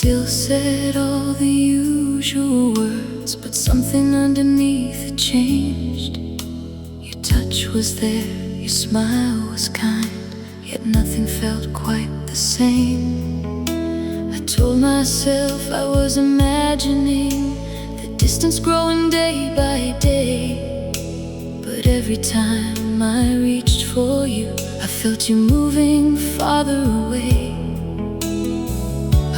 still said all the usual words, but something underneath had changed. Your touch was there, your smile was kind, yet nothing felt quite the same. I told myself I was imagining the distance growing day by day, but every time I reached for you, I felt you moving farther away.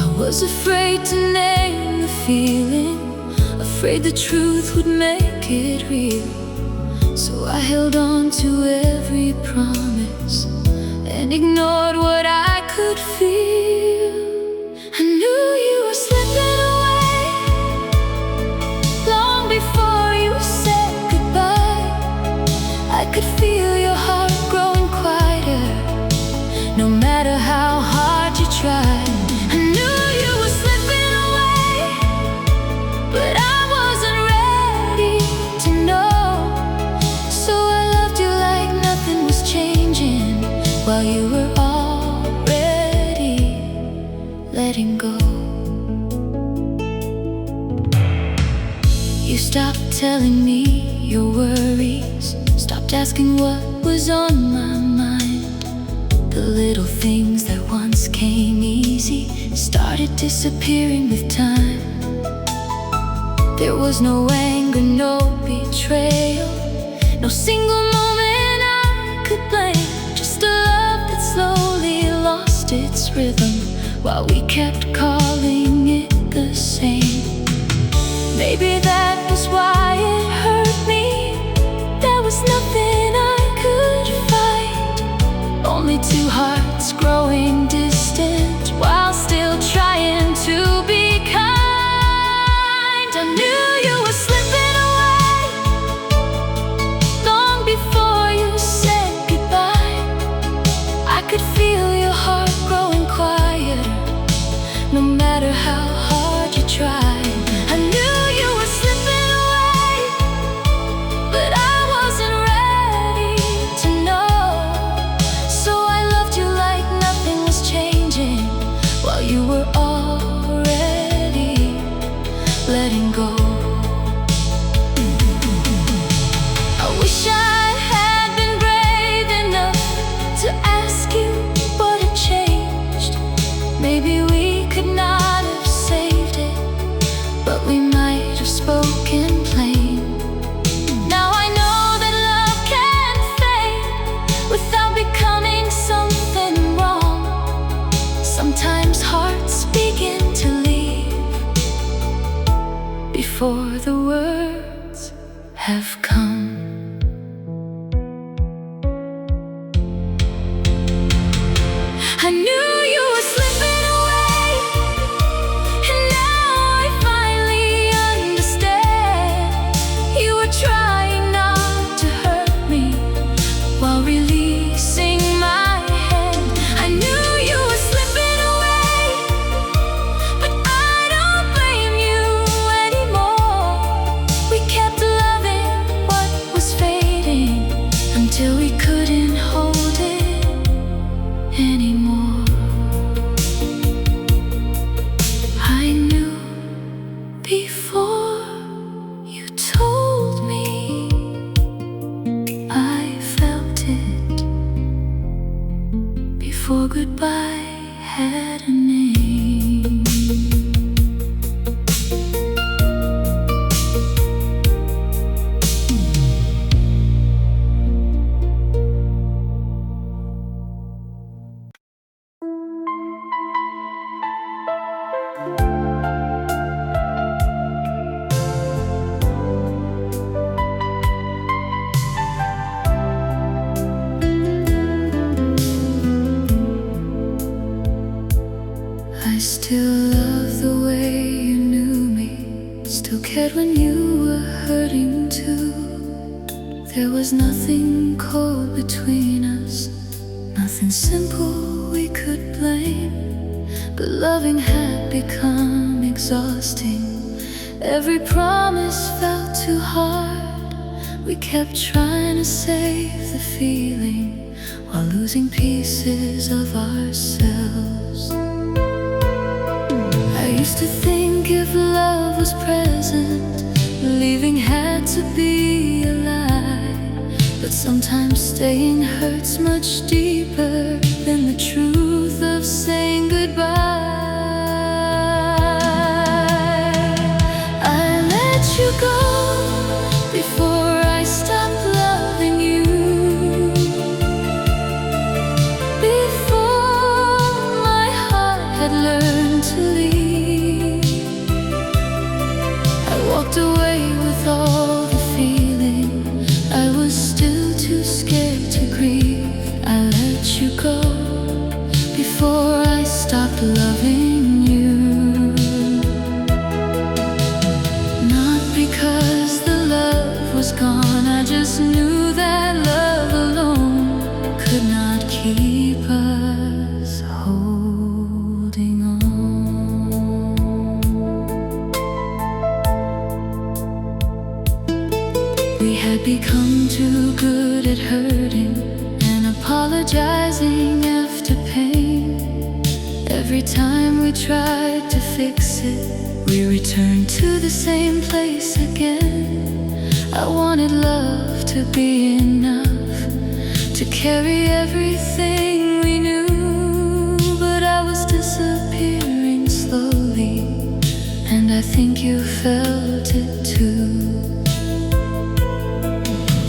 I was afraid to name the feeling, afraid the truth would make it real. So I held on to every promise and ignored what I could feel. I knew you were slipping away long before you said goodbye. I could feel your heart growing quieter, no matter how hard you tried. I knew you were slipping away, but I wasn't ready to know. So I loved you like nothing was changing, while you were already letting go. You stopped telling me your worries, stopped asking what was on my mind. The little things that once came easy started disappearing with time. There was no anger, no betrayal, no single moment I could blame. Just a love that slowly lost its rhythm, while we kept calling it the same. Maybe that was why it hurt me. There was nothing I could fight, only two hearts growing distant while still trying to be kind. I knew you were slipping away long before you said goodbye. I could feel your heart growing quieter, no matter how hard you tried. I knew you were slipping away, but I wasn't ready to know. So I loved you like nothing was changing, while you were already letting go. I wish I had been brave enough to ask you what had changed. Maybe we could not have saved it, but we might have spoken plain. Now I know that love can fade without becoming something wrong. Sometimes hearts begin to leave before the words have come. I knew you were slipping away, and now I finally understand. You were trying not to hurt me while releasing my hand. I knew you were slipping away, but I don't blame you anymore. We kept loving what was fading until we couldn't hold it anymore. I knew before you told me, I felt it before goodbye had a name. I still love the way you knew me, still cared when you were hurting too. There was nothing cold between us, nothing simple we could blame. But loving had become exhausting, every promise felt too hard. We kept trying to save the feeling while losing pieces of ourselves. I if love was present, leaving had to be a lie. But sometimes staying hurts much deeper than the truth of saying goodbye. I let you go before I stopped loving you, before my heart had learned to leave. I walked away with all the feeling, I was still too scared to grieve. I let you go before I stopped loving you. Not because the love was gone, I just knew that love alone could not keep us holding on. We had become too good at hurting and apologizing after pain. Every time we tried to fix it, we returned to the same place again. I wanted love to be enough to carry everything we knew, but I was disappearing slowly, and I think you felt it too.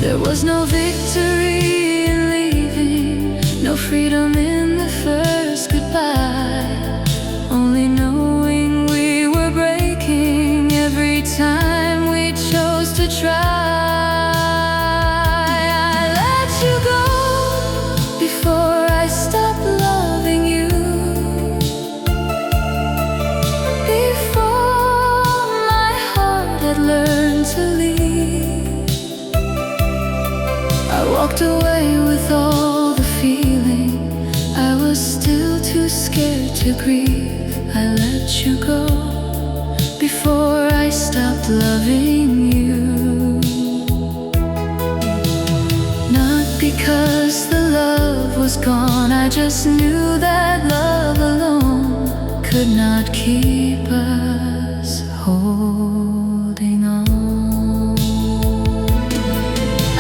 There was no victory in leaving, no freedom in the first goodbye, only knowing we were breaking every time we chose to try. I let you go before I stopped loving you, before my heart had learned to leave. I walked away with all the feeling, I was still too scared to grieve. I let you go before I stopped loving you. Not because the love was gone, I just knew that love alone could not keep us holding on.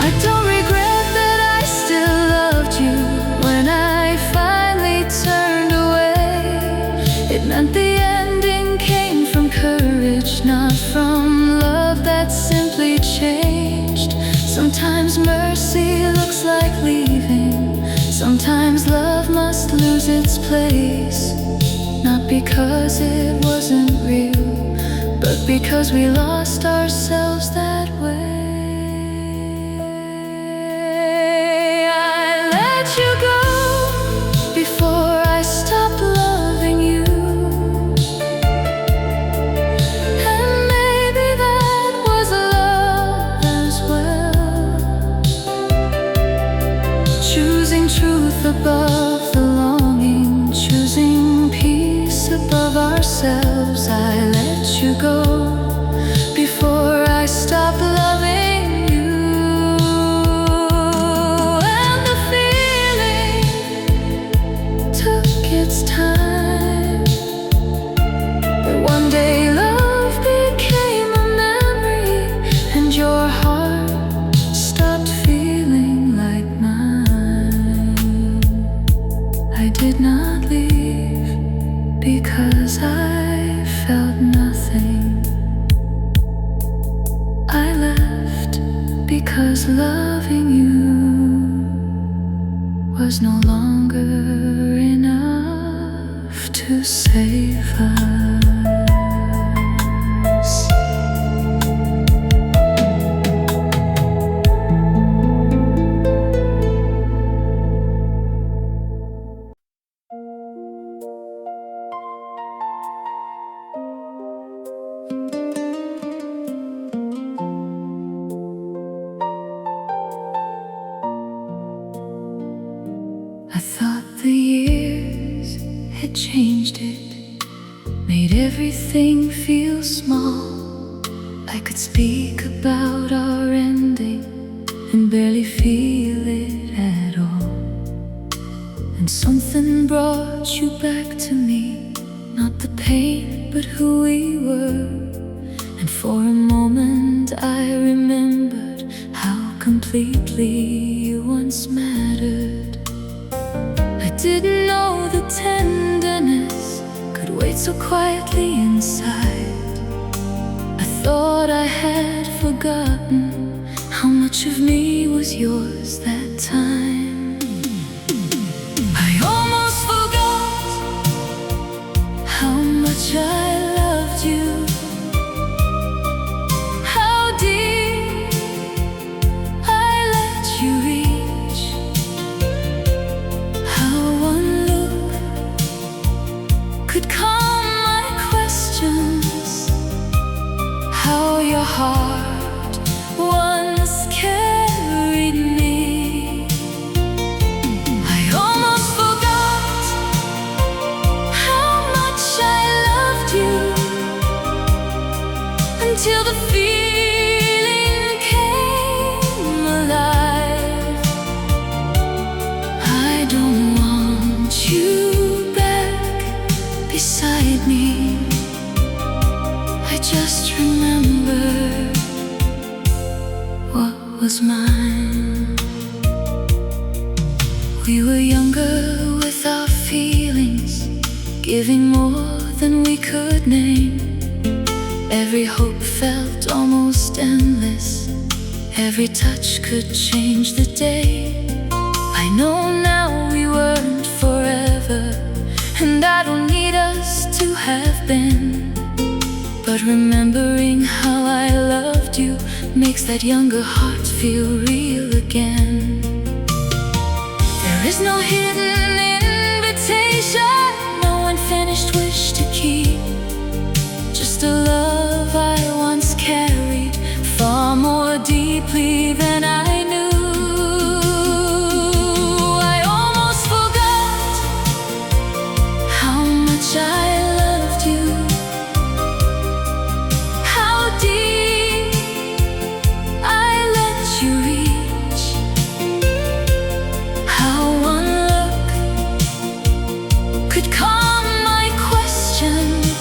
I don't regret that I still loved you when I finally turned away. It meant the ending came from courage, not from love that simply changed. Sometimes mercy looks like leaving, sometimes love must lose its place. Not because it wasn't real, but because we lost ourselves that way. I let you go before I stopped loving you, and maybe that was love as well. Choosing truth above the longing, choosing peace above ourselves. I let you go before I stopped loving you. And the feeling took its time, but one day love became a memory, and your heart stopped feeling like mine. I did not leave because I felt nothing. I left because loving you was no longer enough to save us. I thought the years had changed it, made everything feel small. I could speak about our ending and barely feel it at all. And something brought you back to me, not the pain, but remembered who we were, and for a moment I remembered how completely you once mattered. I didn't know the tenderness could wait so quietly inside. I thought I had forgotten how much of me was yours that time. I almost forgot how much I loved you, how deep I let you reach, how one look could calm my questions, how your heart once carried me. I almost forgot how much I loved you, until the feeling came alive. I don't want you back beside me. I just remember what was mine. We were younger with our feelings, giving more than we could name. Every hope felt almost endless, every touch could change the day. I know now we weren't forever, and I don't need us to have been, but remembering how I loved you makes that younger heart feel real again. There is no hidden invitation, no unfinished wish to keep, just a love I once carried far more deeply than I knew. I almost forgot how much I loved you, how deep I let you reach, how one look could calm my questions,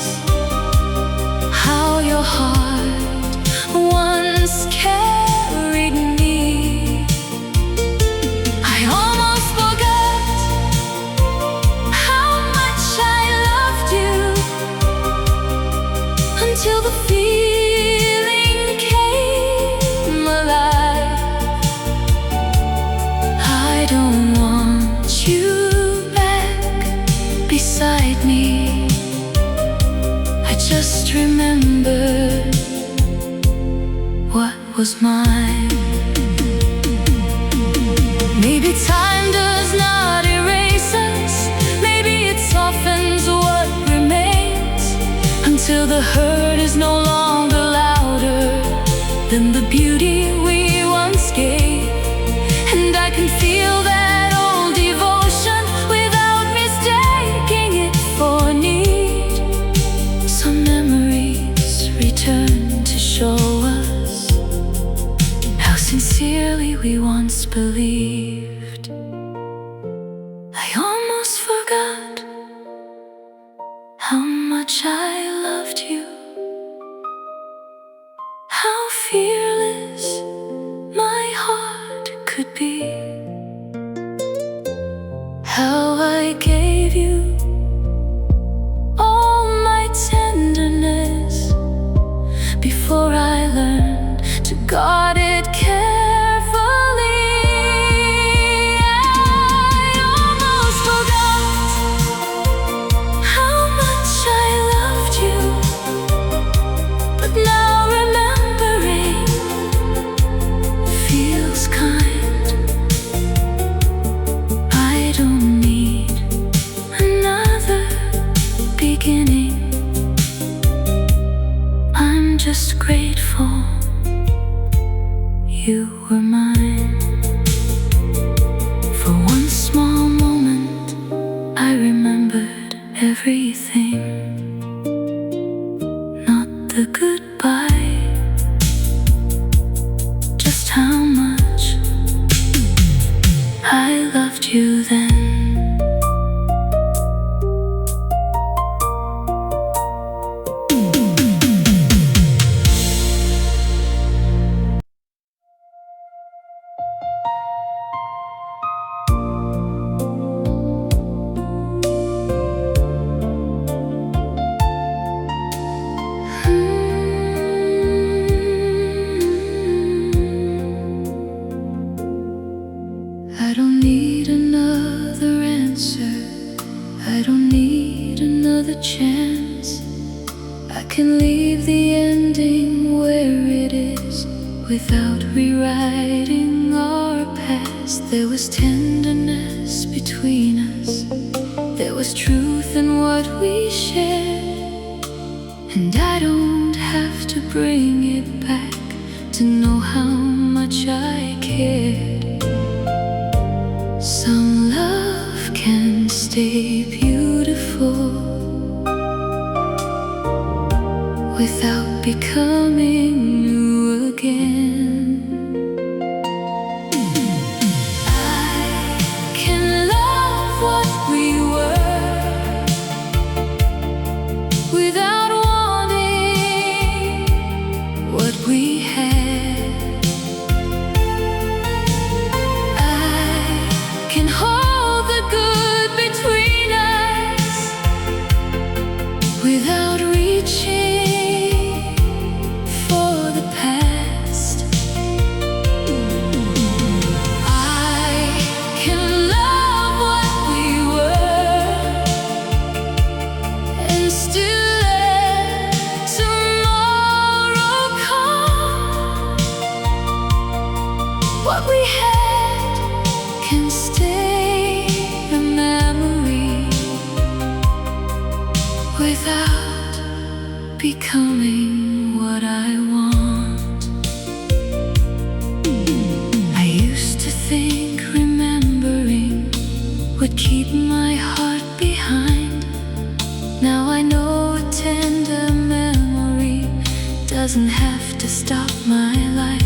how your heart once carried me. I almost forgot how much I loved you, until the feeling came alive. I don't want you back beside me. I just remembered what was mine. Maybe time does not erase us, maybe it softens what remains, until the hurt is no longer louder than the beauty we once gave. And I can feel that old devotion without mistaking it for need. Some memories return to show us how sincerely we once believed. I almost forgot how much I loved you, how fearless my heart could be, how I gave you all my tenderness before I learned to guard it carefully. I almost forgot how much I loved you, but now remembering feels kind. I don't need another beginning. I'm just grateful you were mine. For one small moment I remembered everything, not the goodbye, just how much I loved you then. chance. I can leave the ending where it is without rewriting our past. There was tenderness between us, there was truth in what we shared, and I don't have to bring it back to know how much I cared. Some love can stay beautiful without becoming new again. I can love what we were without wanting what we had. I can hold the good between us without reaching what we had can stay a memory without becoming what I want. I used to think remembering would keep my heart behind. Now I know a tender memory doesn't have to stop my life.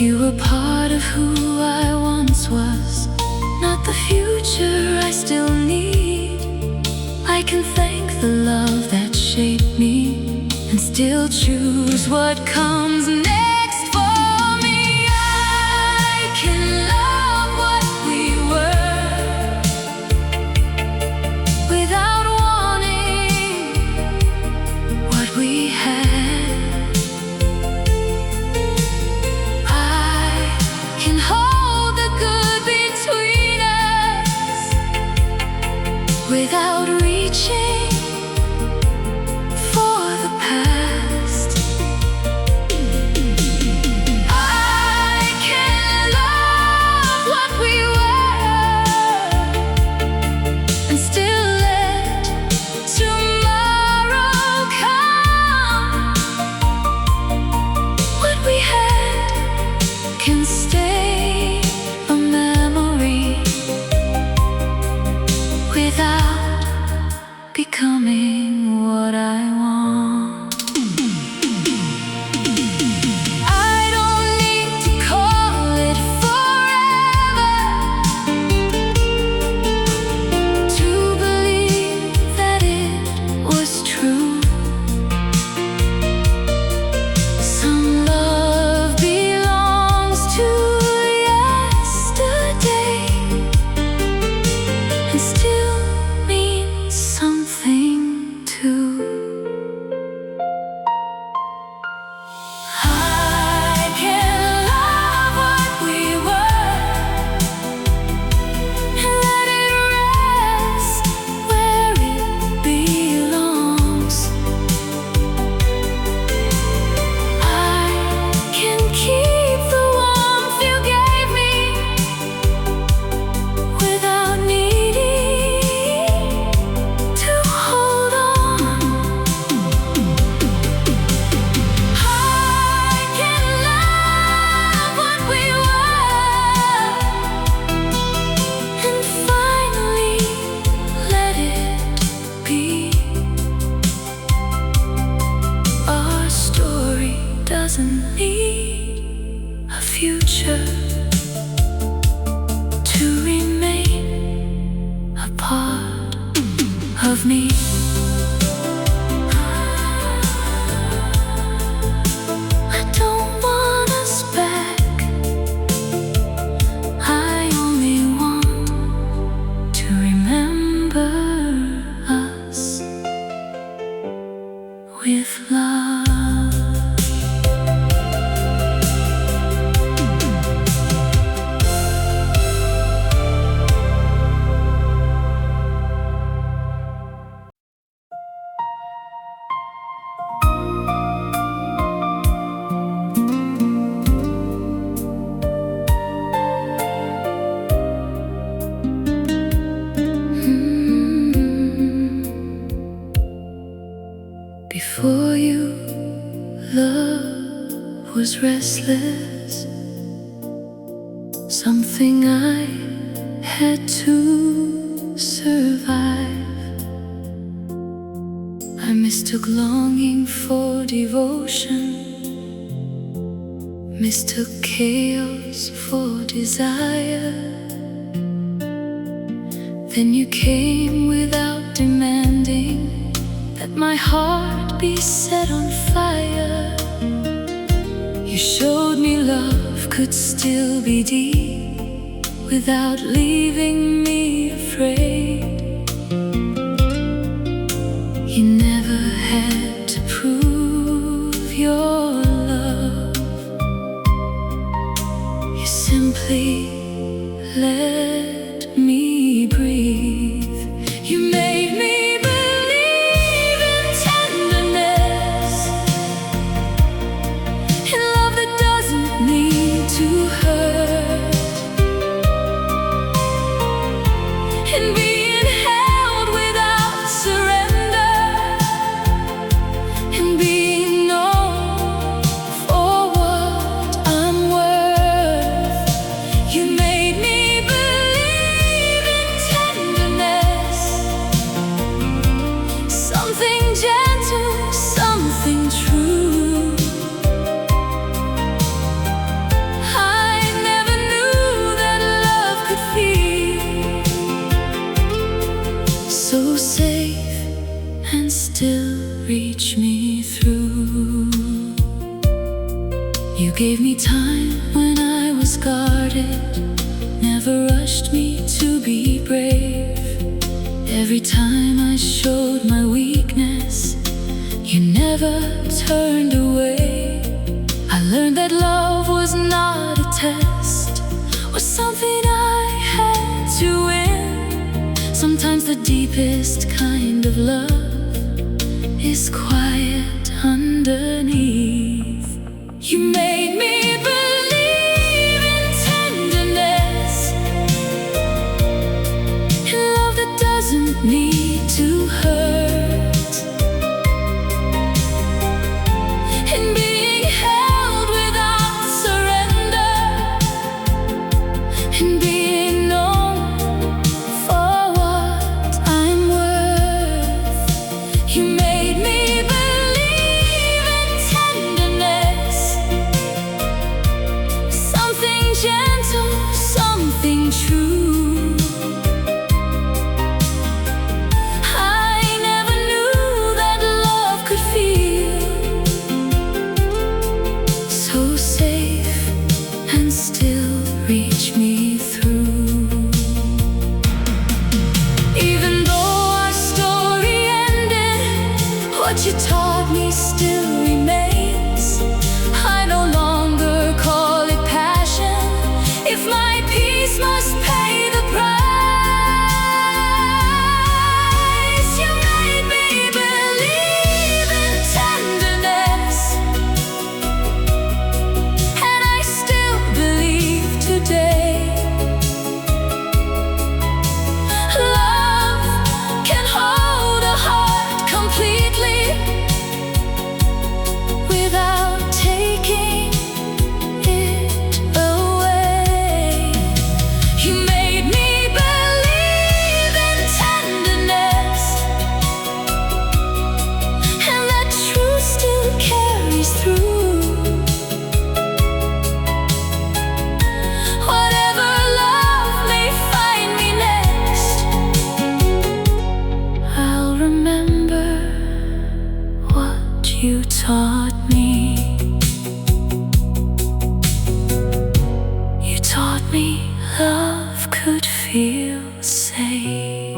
You were part of who I once was, not the future I still need. I can thank the love that shaped me and still choose what comes next for me. I can love what we were without wanting what we had. Without reaching for the past, I can love what we were and still let tomorrow come. What we had can stay a memory without becoming what I want. I don't need to call it forever to believe that it was true. Some love belongs to yesterday and still means something too. I can love what we were and let it rest where it belongs. I can keep the warmth you gave me without needing to hold on. I can love what we were and finally let it be. Our story doesn't need a future to remain a part of me. Before you, love was restless, something I had to survive. I mistook longing for devotion, mistook chaos for desire. Then you came without demanding that my heart be set on fire. You showed me love could still be deep without leaving me afraid. You never had to prove your love. You simply let me breathe. You made me believe in tenderness, in love that doesn't need to hurt, in being held without surrender, in being known for what I'm worth. You made me believe in tenderness, something gentle, something true. I never knew that love could feel so safe and still reach me through. You gave me time when I was guarded, never rushed me to be brave. Every time I showed my weakness, you never turned away. I learned that love was not a test, was something I had to win. Sometimes the deepest kind of love is quiet underneath. You made me believe in tenderness, in love that doesn't need to hurt, in being held without surrender, in being known for what I'm worth. You made me believe in tenderness, something gentle, something true. I never knew that love could feel so safe and still reach me through. Even though our story ended, what you taught me still remains. I no longer call it passion if my peace must pay the price. You made me believe in tenderness, and I still believe today. Love can hold a heart completely without taking it away. You made me believe in tenderness, and that truth still carries through. Whatever love may find me next, I'll remember what you taught me. You taught me love could feel safe.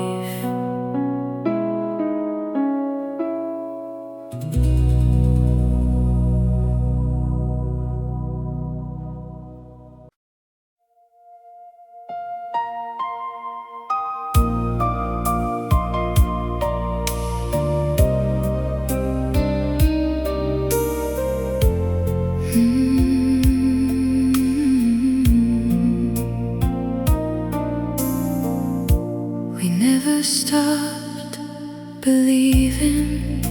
We never stopped believing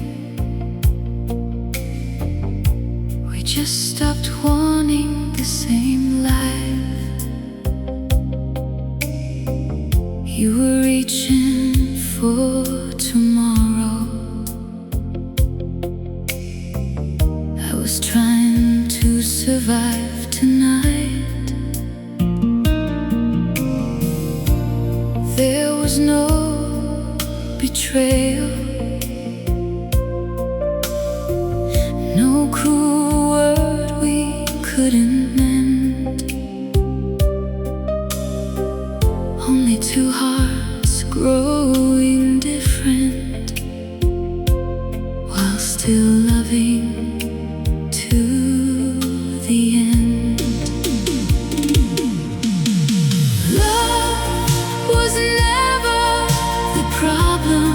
just stopped wanting the same life. You were reaching for tomorrow. I was trying to survive tonight. There was no betrayal, no cruel word we couldn't mend. Only two hearts growing different, while still loving to the end. Love was never the problem.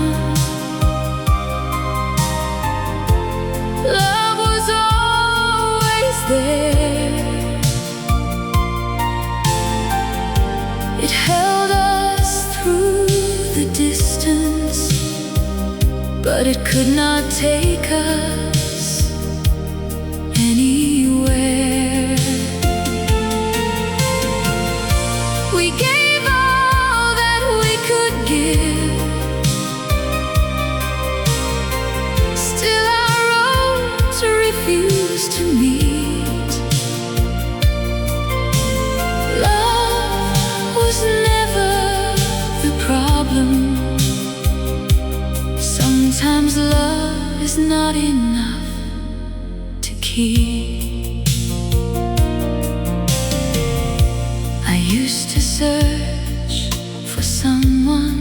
Love was always there. It held us through the distance, but it could not take us anywhere. We gave all that we could give. Still our roads refused to meet. Love was never the problem. Sometimes love is not enough to keep. I used to search for someone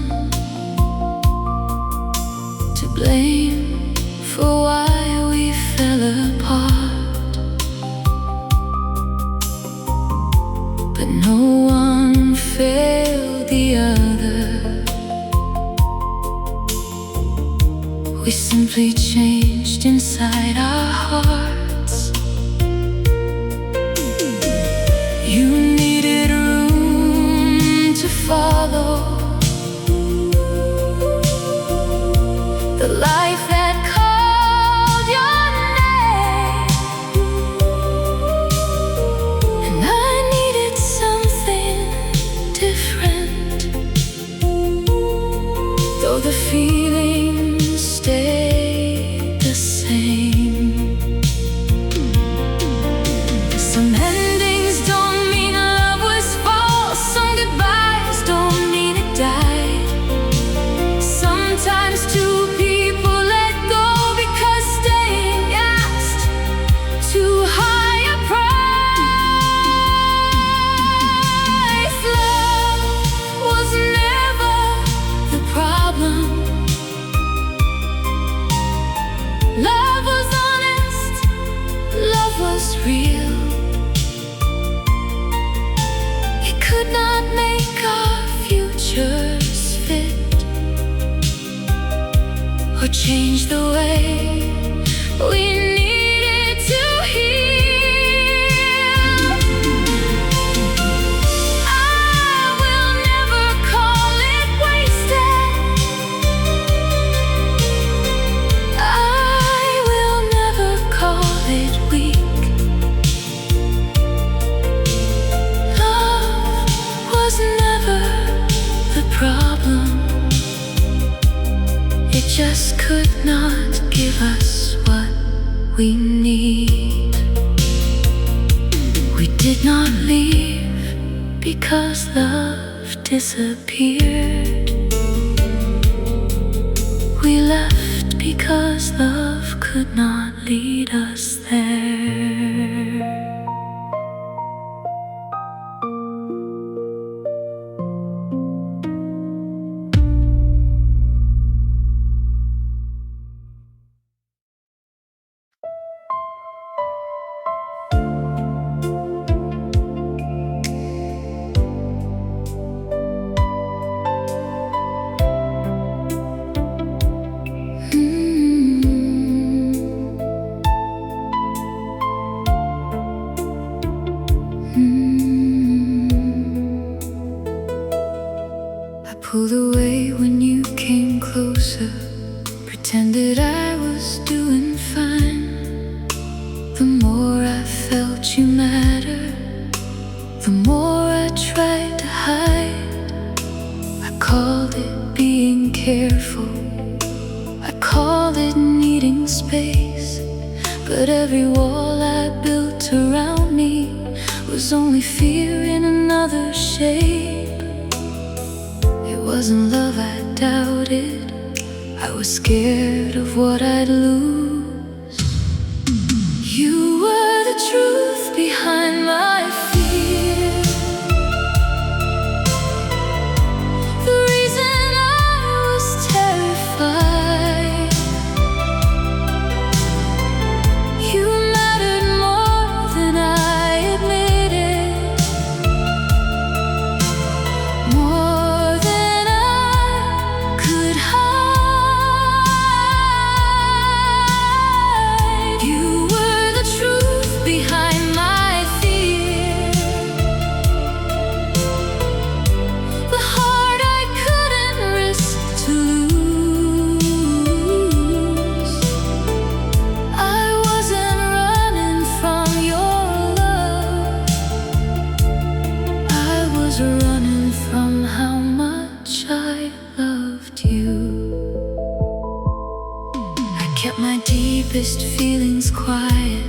to blame for why we fell apart, but no one failed the other. We simply changed inside our hearts. You needed room to follow the life that called your name, and I needed something different, though the feeling stayed the same. Some endings don't mean love was false. Some goodbyes don't mean it died. Sometimes two people let go because staying asked too high a price. Love was never the problem. Love was honest, love was real. It could not make our futures fit, or change the way we needed to heal. I will never call it wasted. I will never call it weak. Love was never the problem. It just could not give us what we need. We did not leave because love disappeared. We left because love could not lead us there. Pulled away when you came closer, pretended I was doing fine. The more I you matter, the more I tried to hide. I called it being careful, I called it needing space. But every wall I built around me was only fear in another shape. It wasn't love I doubted, I was scared of what I'd lose. You were the truth behind my fear, the reason I was terrified. You mattered more than I admitted, more than I could hide. You were the truth behind my fear, the heart I couldn't risk to lose. I wasn't running from your love, I was running from how much I loved you. I kept my deepest feelings quiet,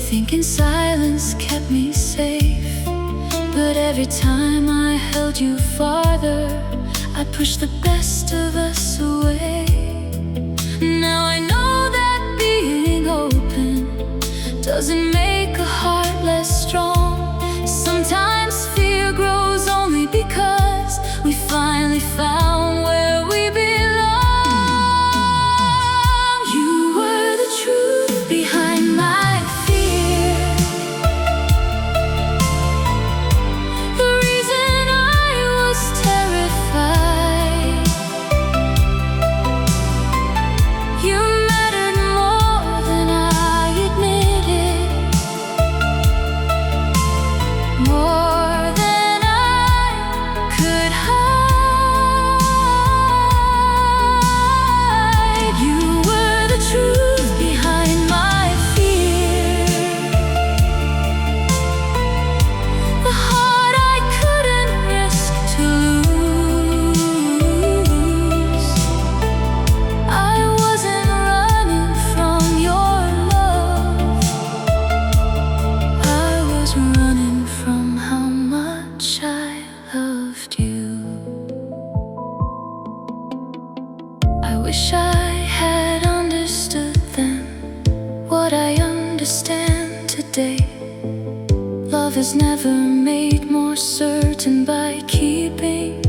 thinking silence kept me safe. But every time I held you farther, I pushed the best of us away. Now I know that being open doesn't make a heart less strong. Sometimes fear grows only because we finally found where we belong. You were the truth behind my fear, the reason I was terrified. You mattered more than I admitted, more than I could hide. You were the truth behind my fear, the heart I couldn't risk to lose. I wasn't running from your love, I was running from how much I loved you. I wish I had understood then what I understand today. Love is never made more certain by keeping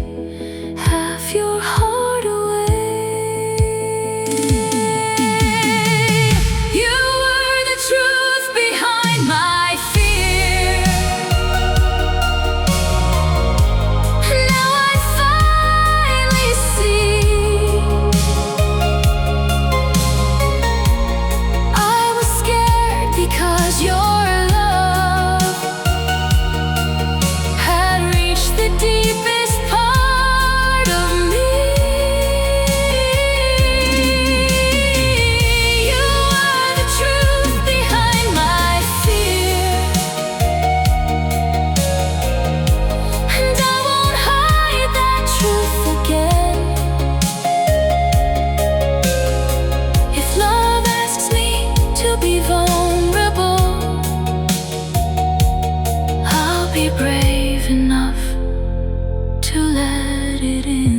half your heart away. You were the truth behind my fear, now I finally see. I was scared because your love had reached the deepest part of me. You were the truth behind my fear, and I won't hide that truth again. If love asks me to be vulnerable, I'll be brave enough to let it in.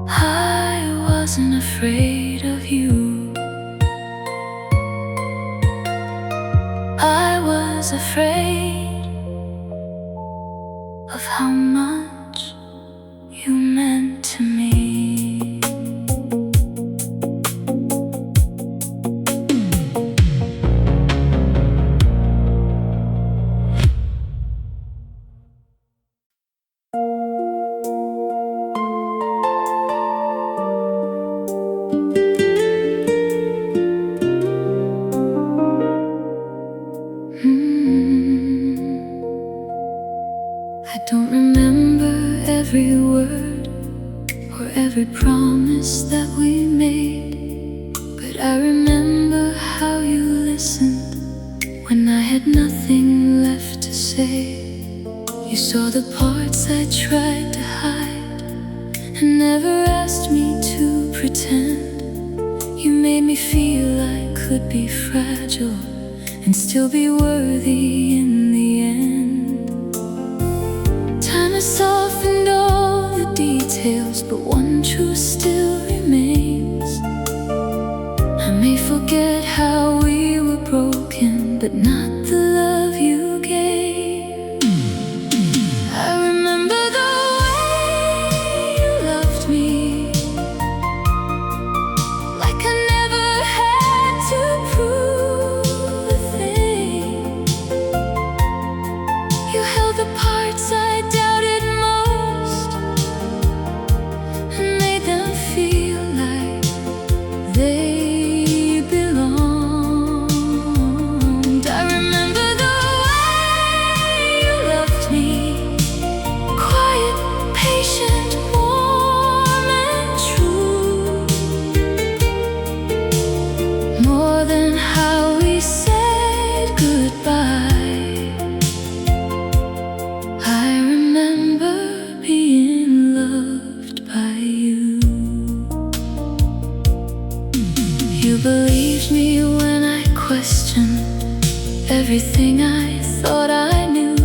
I wasn't afraid of you, I was afraid of how much you meant to me. I don't remember every word or every promise that we made, but But I remember how you listened when I had nothing left to say. You saw the parts I tried to hide and never asked me to pretend. You made me feel I could be fragile and still be worthy in the end. Time has softened all the details, but one truth still remains. I may forget how we were broken, but not the love you gave. I remember the way you loved me, like I never had to prove a thing. You held the parts I doubted most and made them feel like they belonged. I remember the way you loved me, quiet, patient, warm and true. More than how we said goodbye, I remember being loved by you. You believed me when I questioned everything I thought I knew.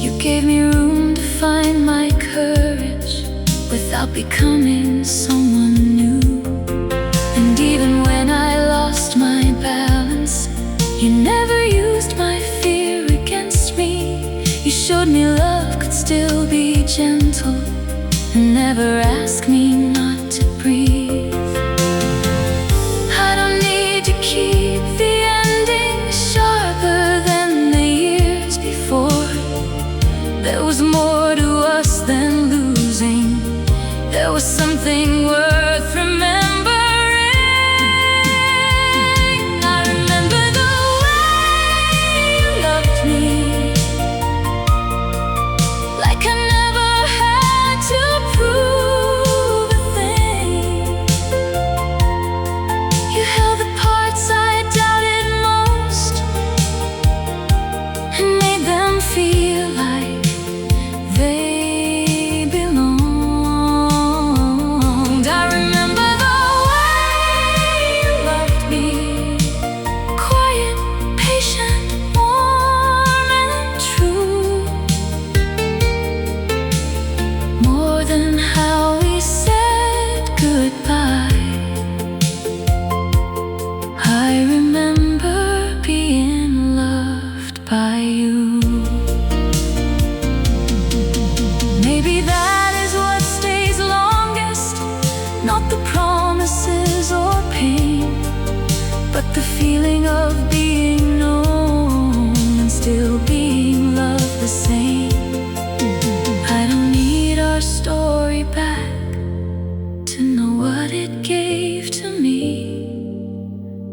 You gave me room to find my courage without becoming someone new. And even when I lost my balance, you never used my fear against me. You showed me love could still be gentle and never asked me not to breathe. I don't need to keep the ending sharper than the years before. There was more to us than losing. There was something worth remembering. I remember the way you loved me, like I never had to prove a thing. You held the parts I doubted most and made them feel like they belonged. I remember the way you loved me, quiet, patient, warm and true. More than how we said goodbye, I remember being loved by you. Maybe that is what stays longest, not the promises or pain, but the feeling of being known and still being loved the same. I don't need our story back to know what it gave to me.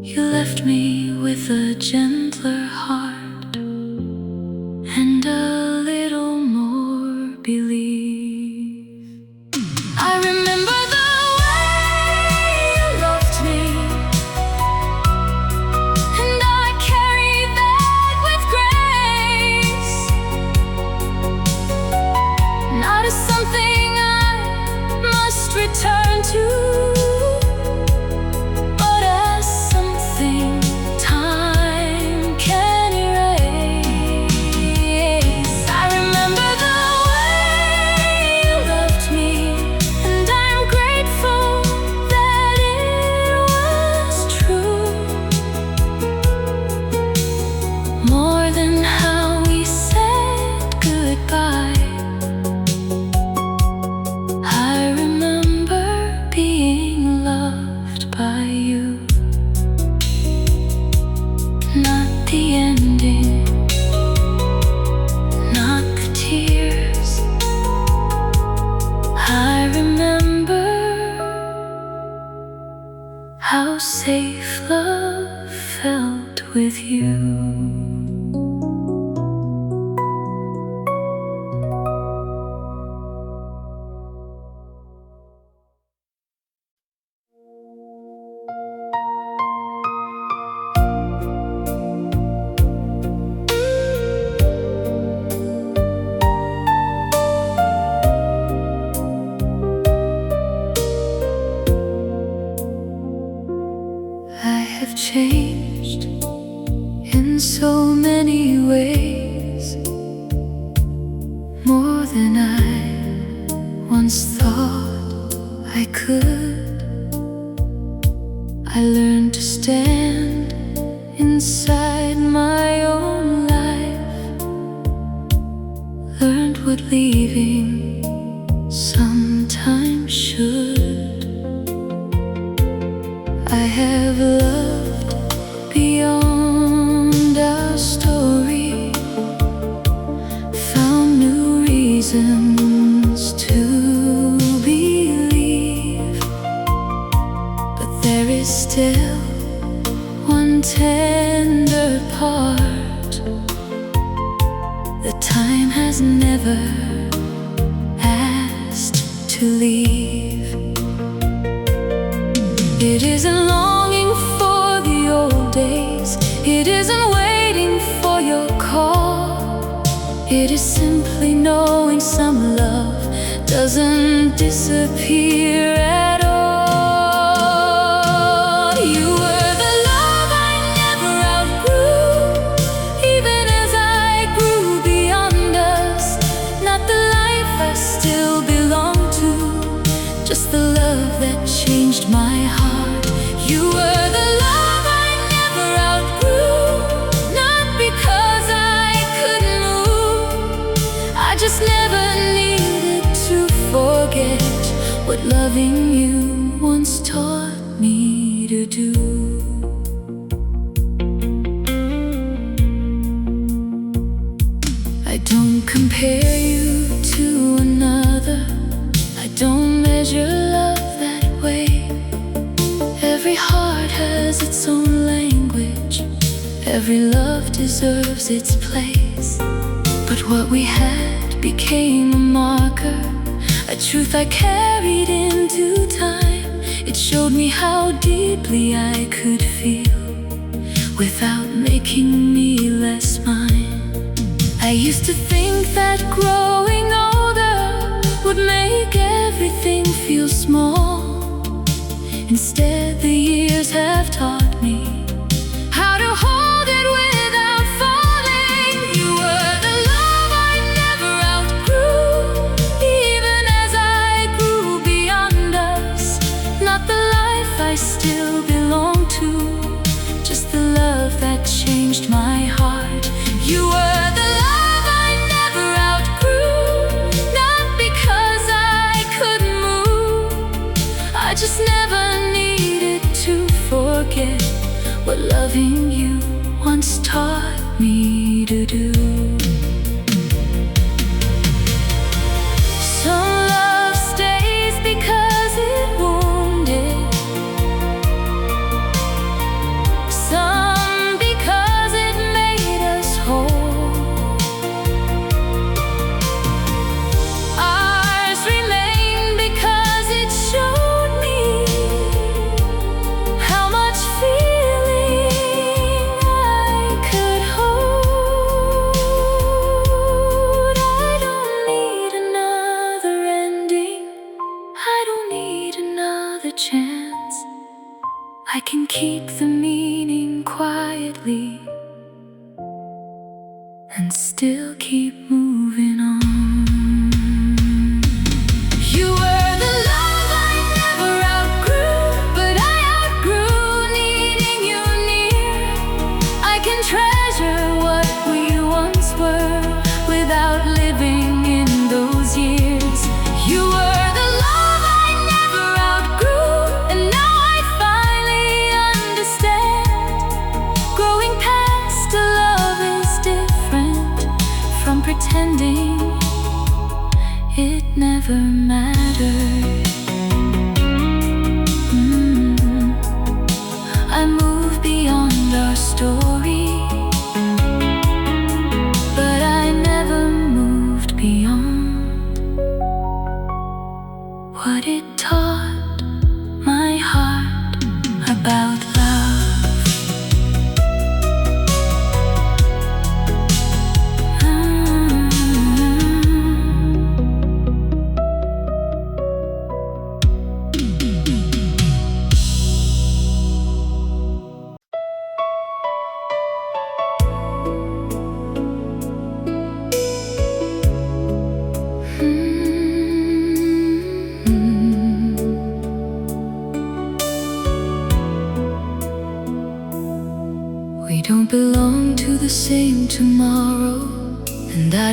You left me with a gentler heart and a little more belief. I remember the way you loved me, and I carry that with grace, not as something I must return to, but as something time can erase. I remember the way you loved me, and I'm grateful that it was true. More than how we said goodbye, I remember being loved by you. Not the ending, not the tears. I remember how safe love felt with you. changed in so many ways, more than I once thought I could. I learned to stand inside my own life, learned what leaving sometimes should. I have loved beyond our story, found new reasons to believe, but there is still one tender part that time has never asked to leave. It isn't longing for the old days, it isn't waiting for your call. It is simply knowing some love doesn't disappear at all. You were the love I never outgrew, even as I grew beyond us. Not the life I still belong to, just the love that changed my heart. You were the love I never outgrew, not because I couldn't move. I just never needed to forget what loving you once taught me to do. I don't compare you to another, I don't measure love that way. Every heart has its own language, every love deserves its place. But what we had became a marker, a truth I carried into time. It showed me how deeply I could feel without making me less mine. I used to think that growing older would make everything feel small. Instead, the years have taught me how to hold it without falling. You were the love I never outgrew, even as I grew beyond us. Not the life I still belong to, just the love that changed my heart. You were the love I never outgrew, not because I couldn't move. I just never to forget what loving you once taught me to do. Some love stays because it wounded, some because it made us whole. Ours remained because it showed me how much feeling I could hold. I don't need another ending, I don't need another chance. I can keep the meaning quietly and still keep moving on. You were the love I never outgrew, but I outgrew needing you near. I can treasure what we once were without living in those years. You were the love I never outgrew, and now I finally understand. Growing past a love is different from pretending it never mattered. I moved beyond our story, but I never moved beyond what it taught my heart about love.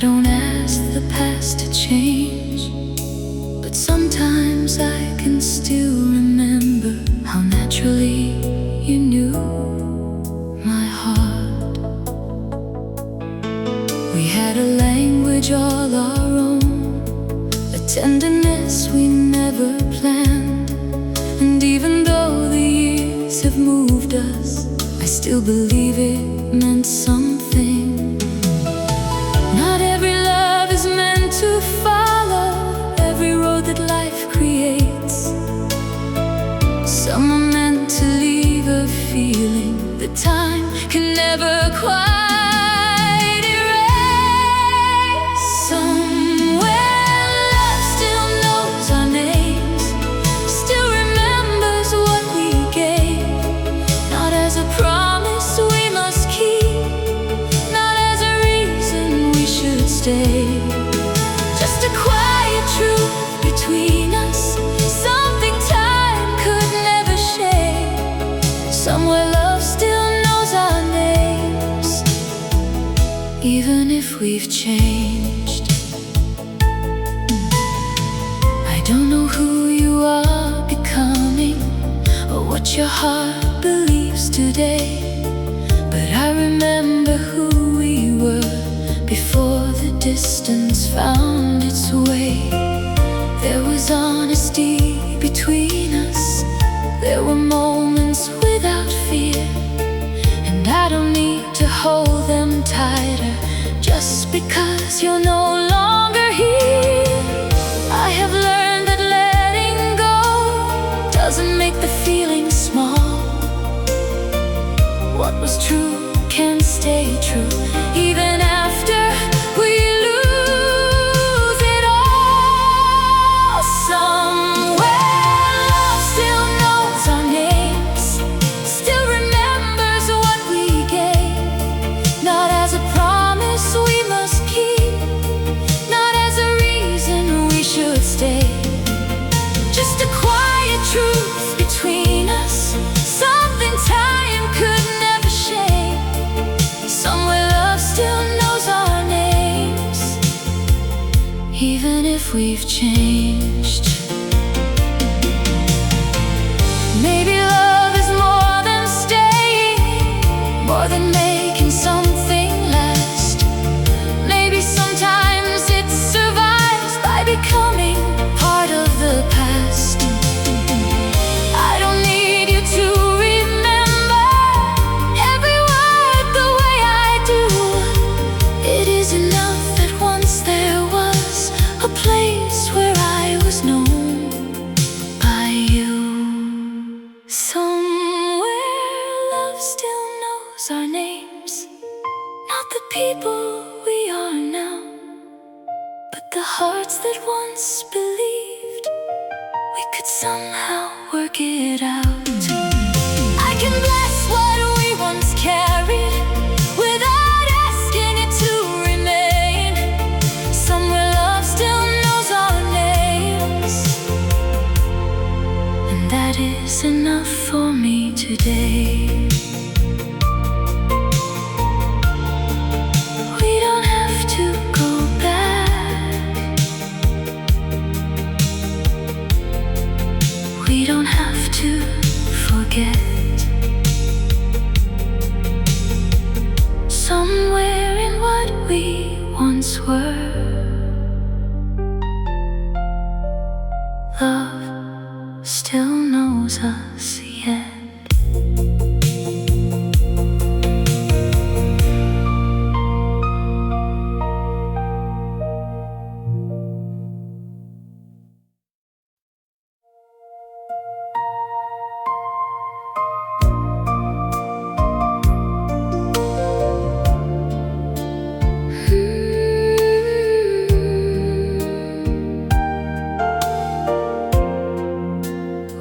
don't ask the past to change, but sometimes I can still remember how naturally you knew my heart. We had a language all our own, a tenderness we never planned. And even though the years have moved us, I still believe it meant something. Not every love is meant to follow every road that life creates. Some are meant to leave a feeling that time can never quite erase. Somewhere love still knows our names, still remembers what we gave. Not as a promise we must keep, not as a reason we should stay. Just a quiet truth between us, something time could never shake. Somewhere love still knows our names, even if we've changed. I don't know who you are becoming, or what your heart believes today, but I remember who we were before the distance found its way. There was honesty between us, there were moments without fear, and I don't need to hold them tighter just because you're no longer here. I have learned that letting go doesn't make the feeling small. What was true can stay true even after we lose it all. Somewhere love still knows our names, still remembers what we gave. Not as a promise we must keep, not as a reason we should stay. Just a quiet truth between us, something time could never shake. Somewhere love still knows our names, even if we've changed. Maybe love is more than staying, more than making something last. Maybe sometimes it survives by becoming part of the past. I don't need you to remember every word the way I do. It is enough that once there was a place where I was known by you. Somewhere love still knows our names, not the people we are now, but the hearts that once believed we could somehow work it out. I can bless what we once carried without asking it to remain. Somewhere love still knows our names, and that is enough for me today. We don't have to go back, we don't have to forget. Somewhere in what we once were, love still knows us yet.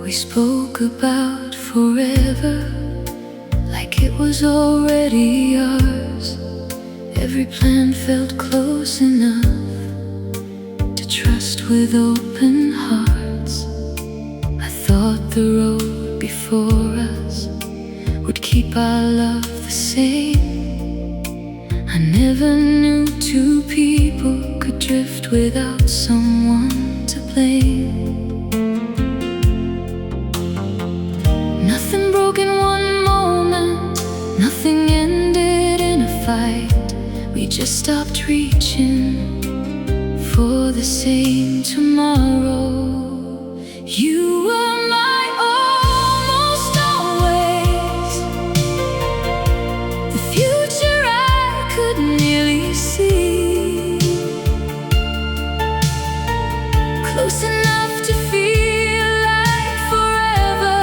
We spoke about forever like it was already ours. Every plan felt close enough to trust with open hearts. I thought the road before us would keep our love the same. I never knew two people people could drift without someone to blame. Nothing broke in one moment, nothing ended in a fight. We just stopped reaching for the same tomorrow. You were my almost always, the future I could nearly see, close enough to feel like forever,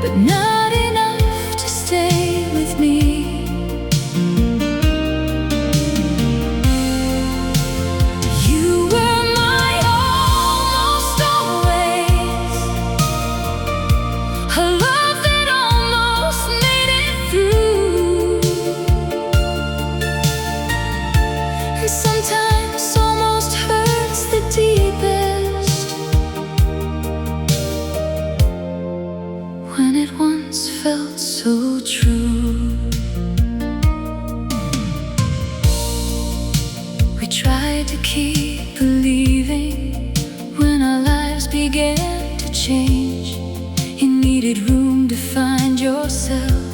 but not enough to stay with me. Sometimes almost hurts the deepest, when it once felt so true. We tried to keep believing when our lives began to change. You needed room to find yourself,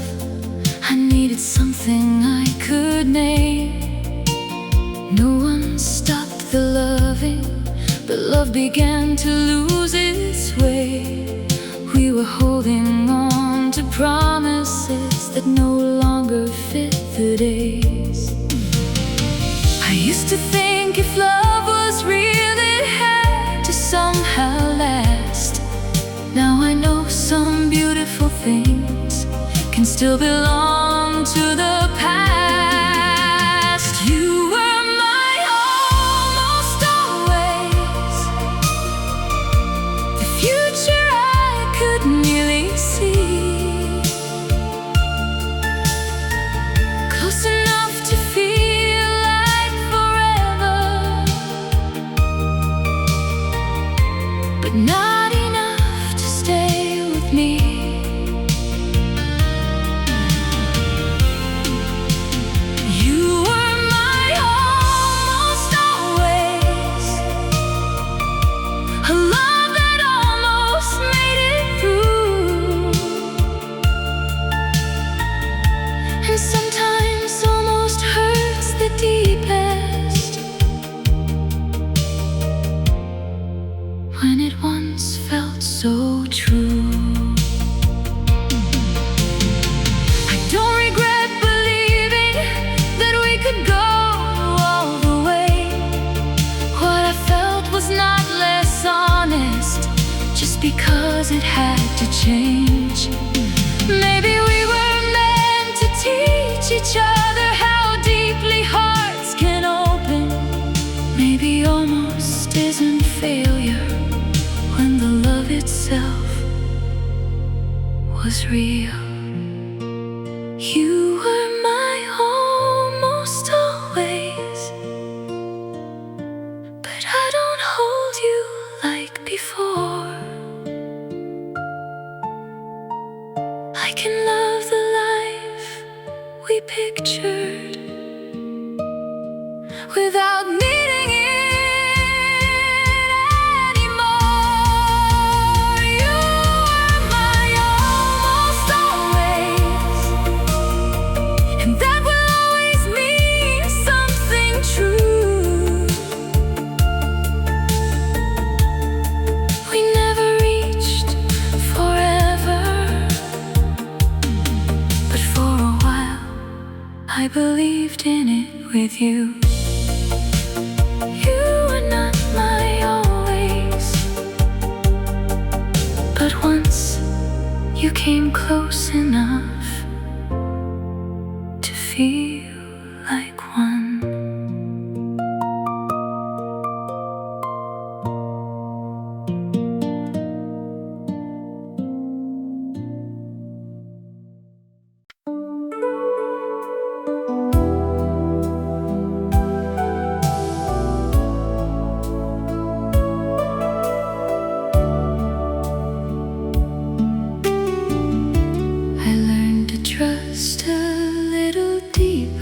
I needed something I could name. No one stopped the loving, but love began to lose its way. We were holding on to promises that no longer fit the days. I used to think if love was real, it had to somehow last. Now I know some beautiful things can still belong to the past. You were nearly see, close enough to feel like forever, but not enough to stay with me. You were my almost always, a love that almost made it through, and sometimes almost hurts the deepest, when it once felt so true. I don't regret believing that we could go all the way. What I felt was not less honest just because it had to change. Maybe we were meant to teach each other how deeply hearts can open. Maybe almost isn't failure when the love itself was real. You were my almost always, but I don't hold you like before. I can love the life we pictured without needing it anymore. You were my almost always, and that will always mean something true. We never reached forever, but for a while I believed in it with you. You were not my always, but once you came close enough to feel like one. Trust a little deeper.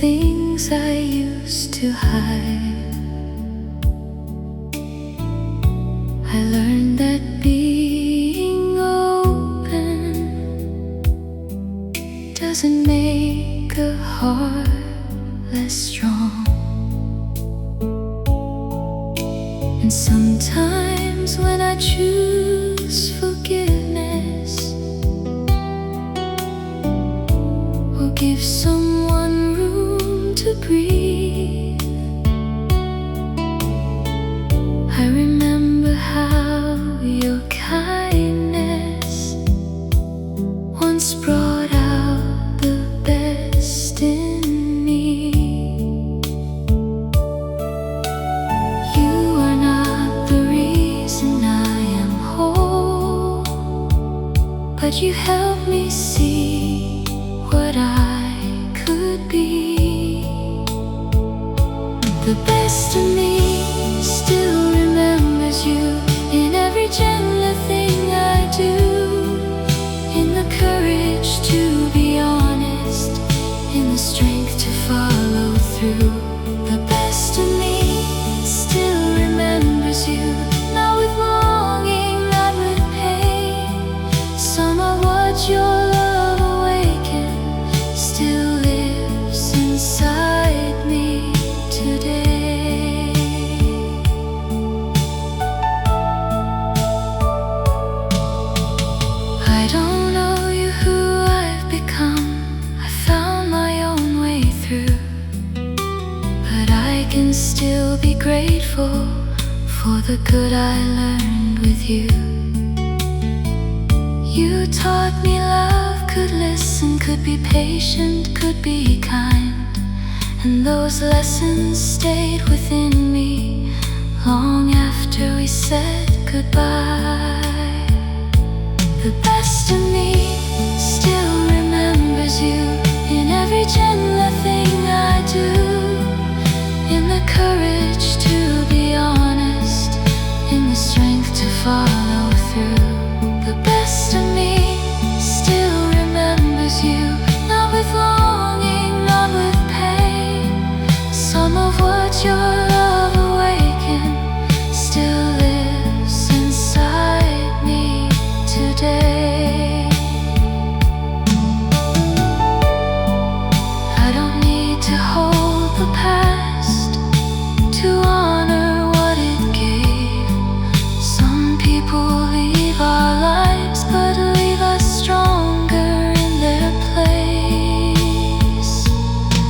things I used to hide. I learned that being open doesn't make a heart less strong. And sometimes when I choose forgiveness or give someone room to breathe, I remember how your kindness once brought out the best in me. You are not the reason I am whole, but you help me see what I could be. The best of me still remembers you in every gentle thing I do, in the courage to be honest, in the strength to follow through. The best of me still remembers you, not with longing, not with pain. Some of what your love awakened still lives inside me today. I don't know you who I've become. I found my own way through, but I can still be grateful for the good I learned with you. You taught me love could listen, could be patient, could be kind, and those lessons stayed within me long after we said goodbye. The best of me still remembers you in every gentle thing I do, in the courage to be honest, in the strength to follow through. The best of me still remembers you, not with longing, not with pain. Some of what your love awakened still lives inside me today. I don't need to hold the past to honor what it gave. Some people leave our lives but leave us stronger in their place.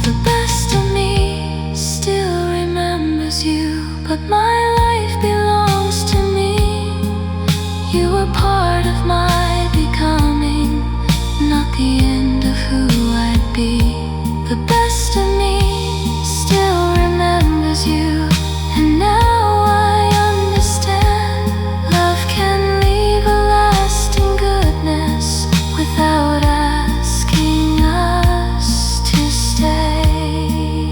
The best of me still remembers you, but my life belongs to me. You were part of my becoming, not the end of who I'd be. The best of me still remembers you, and now I understand love can leave a lasting goodness without asking us to stay.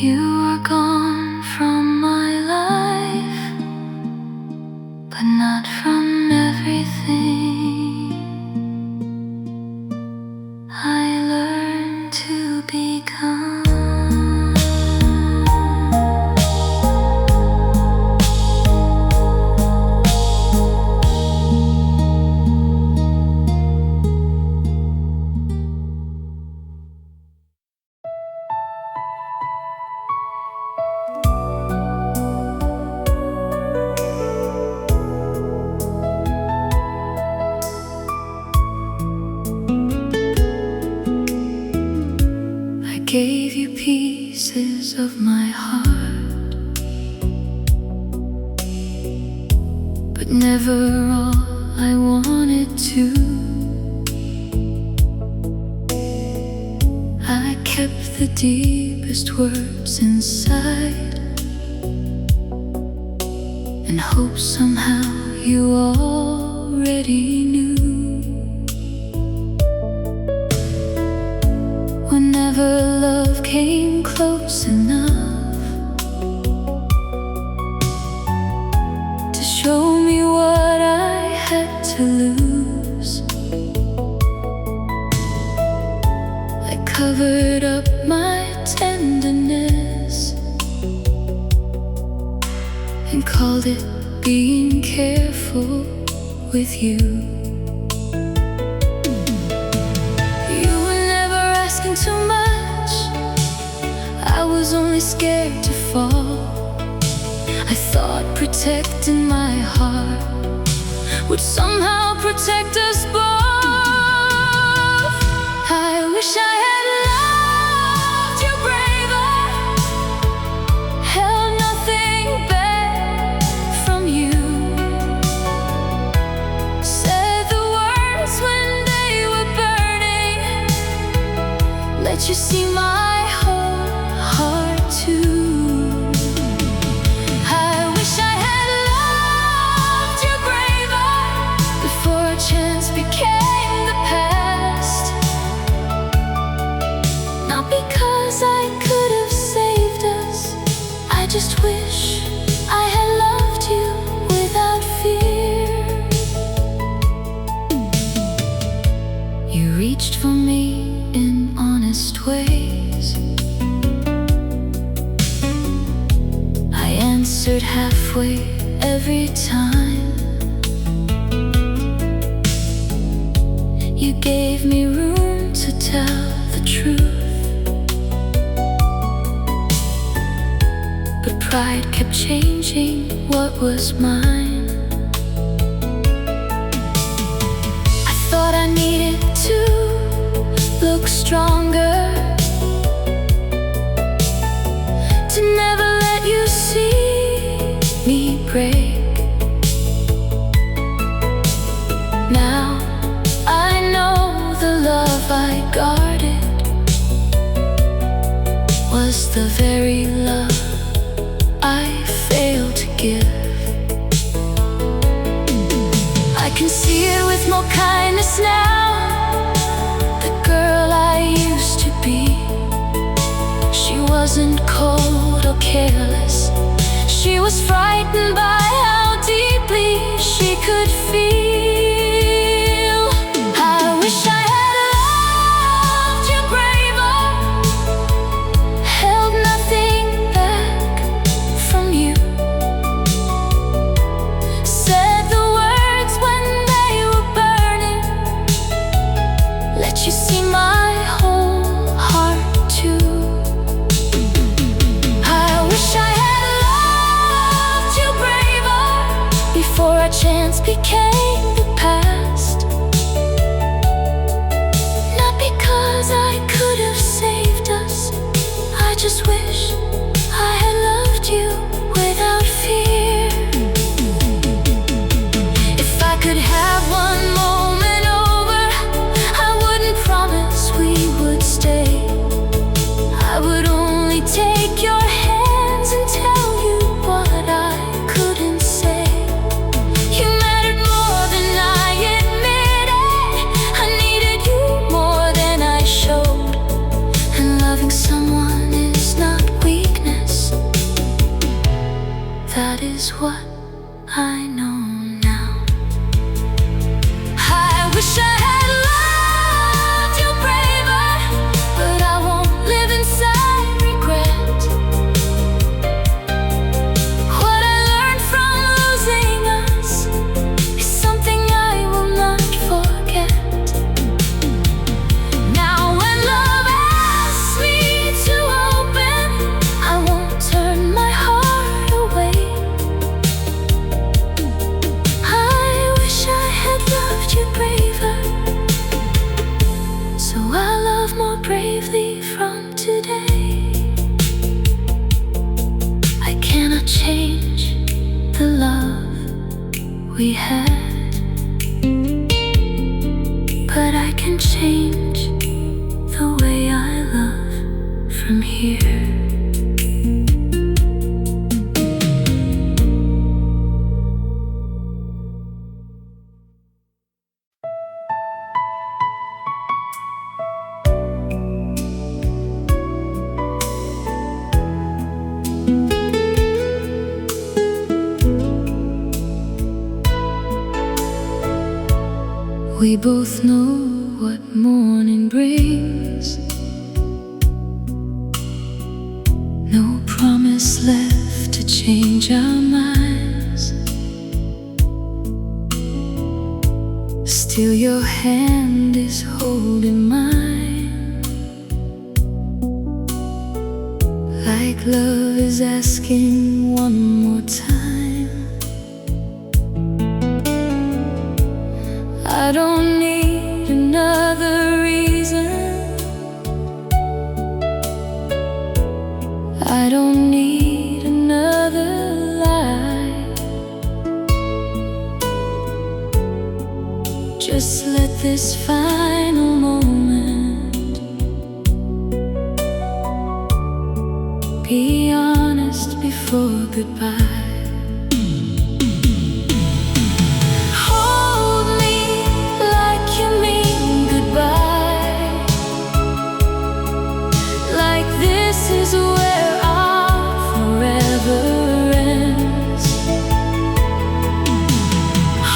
You were gone from my life, but not from everything. I learned to become. Gave you pieces of my heart, but never all I wanted to. I kept the deepest words inside and hoped somehow you already knew. Whenever love came close enough to show me what I had to lose, covered up my tenderness and called it being careful with you. You were never asking too much, I was only scared to fall. I thought protecting my heart would somehow protect us both. I wish I had loved you braver, held nothing back from you, said the words when they were burning, let you see my whole heart too. Became the past, not because I could have saved us, I just wish I had loved you without fear. You reached for me in honest ways, I answered halfway every time. You gave me room to tell the truth, but pride kept changing what was mine. I thought I needed to look stronger, to never let you see me break. Now I know the love I guarded was the very love I failed to give. I can see it with more kindness now, the girl I used to be. She wasn't cold or careless, she was frightened by how deeply she could feel. You see my whole heart too. I wish I had loved you braver before our chance became the past, not because I could have saved us, I just wish I had loved you without fear. If I could have one moment we would stay, I would only take your hands and tell you what I couldn't say. You mattered more than I admitted, I needed you more than I showed, and loving someone is not weakness, that is what I know now. I wish I had bravely from today. I cannot change the love we had, but I can change the way I love from here. We both know what morning brings, what's left to change our minds. Still your hand is holding mine, like love is asking one more time. I don't need another reason, I don't need another lie. Just let this final moment be honest before goodbye. Hold me like you mean goodbye, like this is where our forever ends.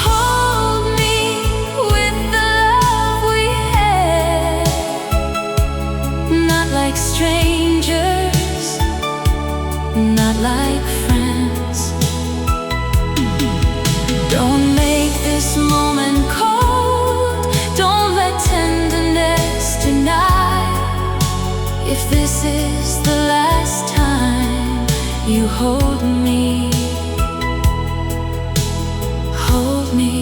Hold me with the love we had, not like strangers, not like friends. Don't make this moment cold, don't let tenderness deny. If this is the last time you hold me, hold me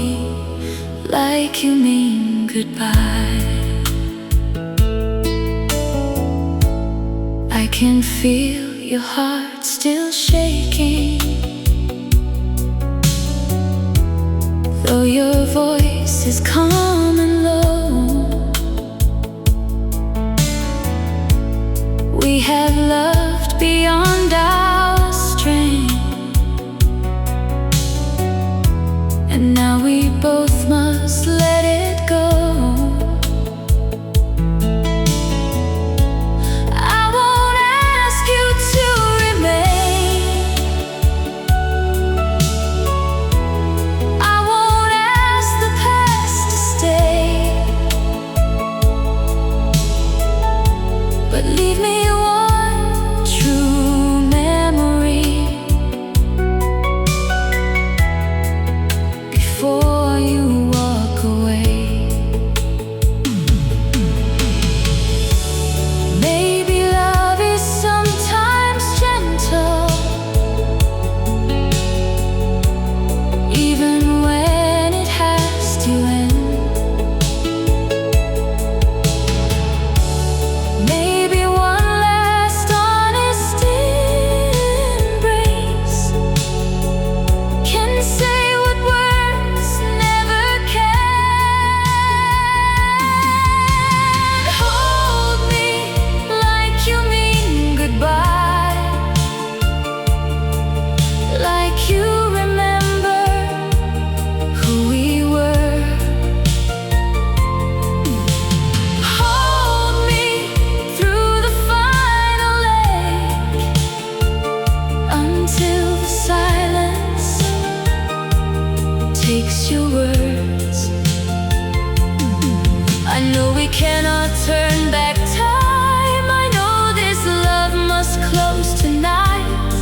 like you mean goodbye. I can feel your heart still shaking, though your voice is calm and low. We have loved beyond our strength, and now we both must let it go. I won't ask you to remain, I won't ask the past to stay, but leave me one true memory before you walk away. Maybe love is sometimes gentle, even when it has to end. Maybe one last honest embrace can say what words never can. Hold me like you mean goodbye, like you remember who we were. Hold me through the final ache, until the silence takes your words. I know we cannot turn back time, I know this love must close tonight.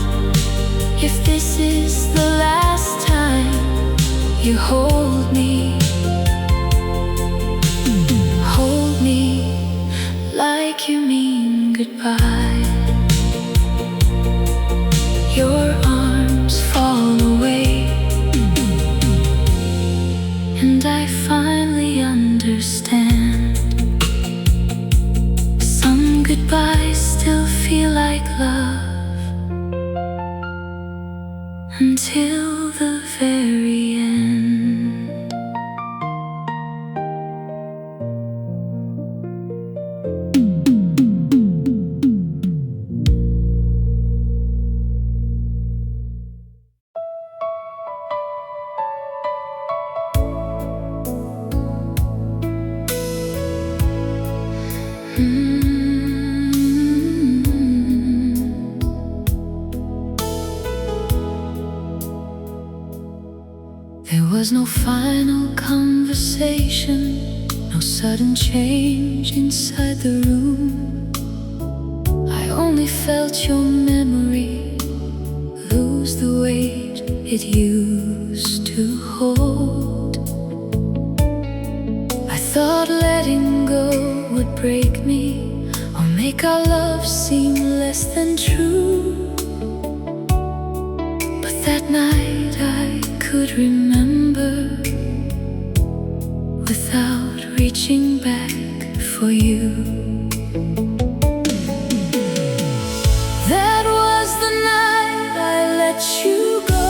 If this is the last time you hold me, hold me like you mean goodbye. Your arms fall away, and I finally understand. Some goodbyes still feel like love until the very end. There was no final conversation, no sudden change inside the room. I only felt your memory it used to hold. I thought letting go would break me, or make our love seem less than true. But that night I could remember without reaching back for you. That was the night I let you go,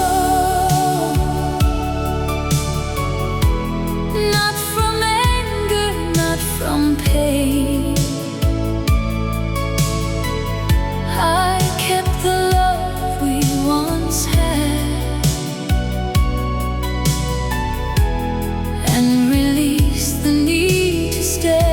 not from anger, not from pain. I kept the love we once had and released the need to stay.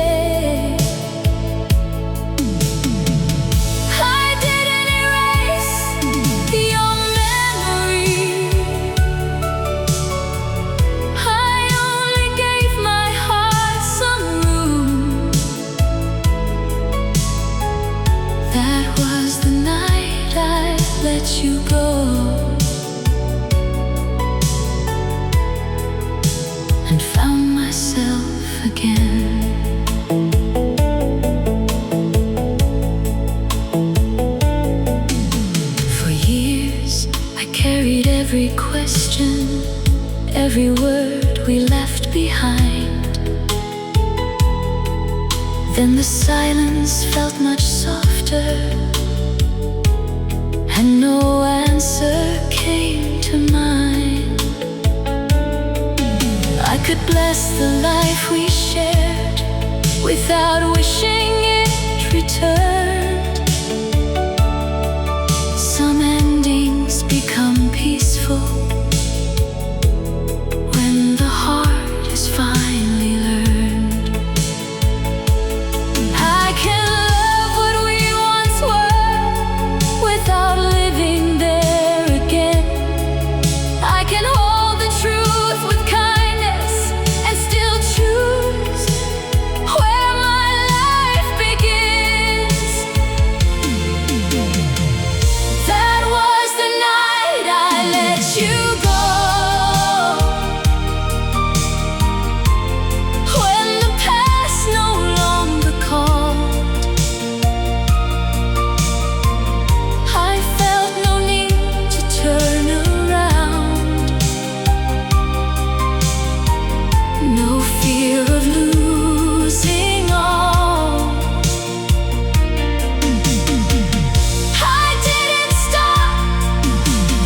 Let you go and found myself again. For years I carried every question, every word we left behind. Then the silence felt much softer, and no answer came to mind. I could bless the life we shared without wishing it returned. Some endings become peaceful when the heart is finally learned. I can love what we once were without living there again. I can hold the truth with kindness and still choose where my life begins. That was the night I let you go, when the past no longer called. I felt no need to turn around, no fear of losing all. I didn't stop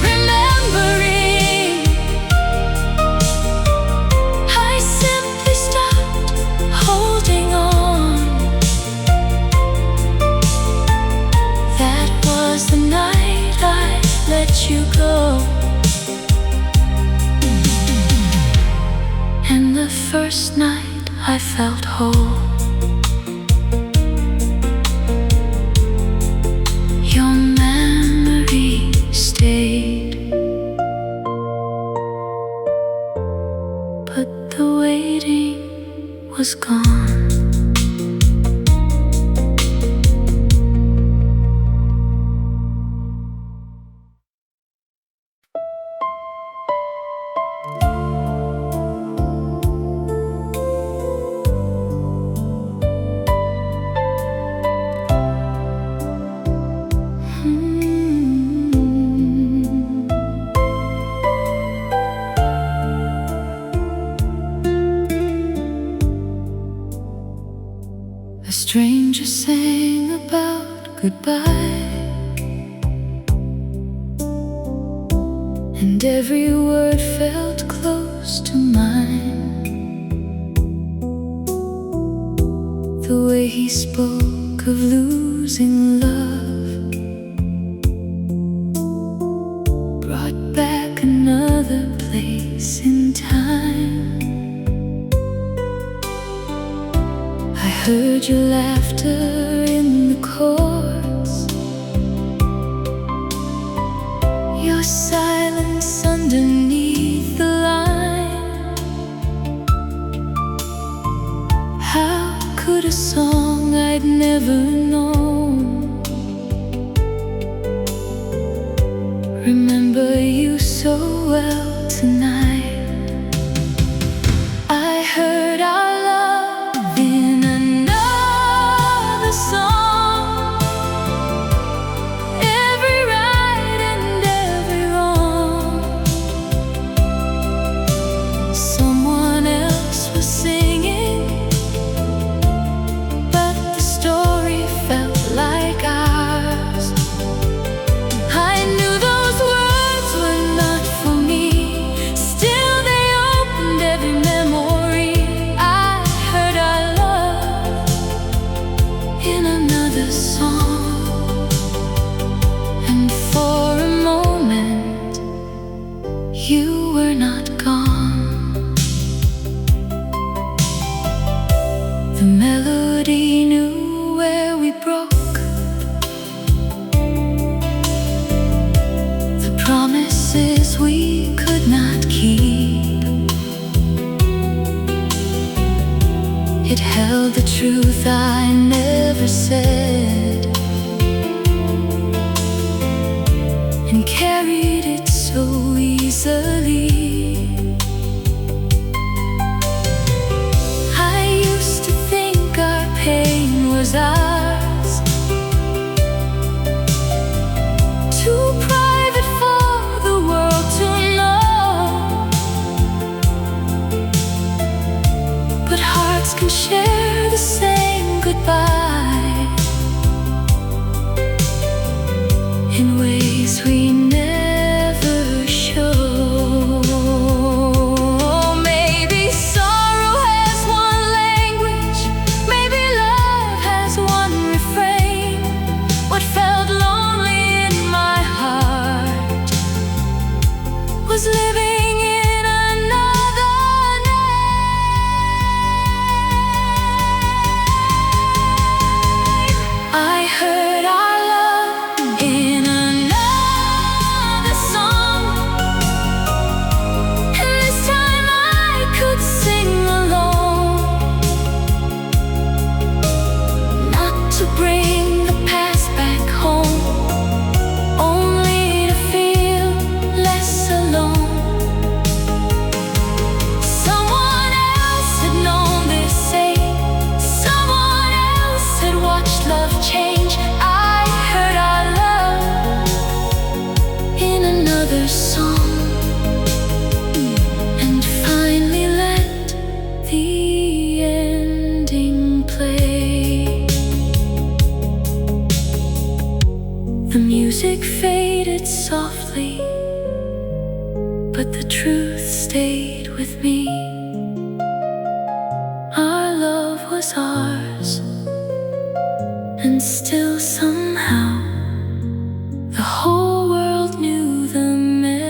remembering, I simply stopped holding on. That was the night I let you go, and the first night I felt whole. Your memory stayed, but the waiting was gone. A stranger sang about goodbye, and every word felt close to mine. The way he spoke of losing love brought back another place in time. I heard your laughter in the chords, your silence underneath the line. How could a song I'd never known remember you so well tonight. I heard our love in another song, every right and every wrong. Someone else was singing, but the story felt like ours. I knew those words were not for me, still they opened every memory. I heard our love in another song, and for a moment you were not gone. The melody knew where we broke, promises we could not keep. It held the truth I never said, and carried it so easily. I used to think our pain was ours, too private for the world to know. But hearts can share the same goodbye in ways we never show. Maybe sorrow has one language, maybe love has one refrain. What felt lonely in my heart was living in another name. I heard our love in another song, and this time I could sing alone. Not to bring the past back home, only to feel less alone. Someone else had known this ache, someone else had watched love change. I heard our love in another song, and finally let the ending play. The music faded softly, but the truth stayed with me. Our love was ours, and still somehow the whole world knew the melody.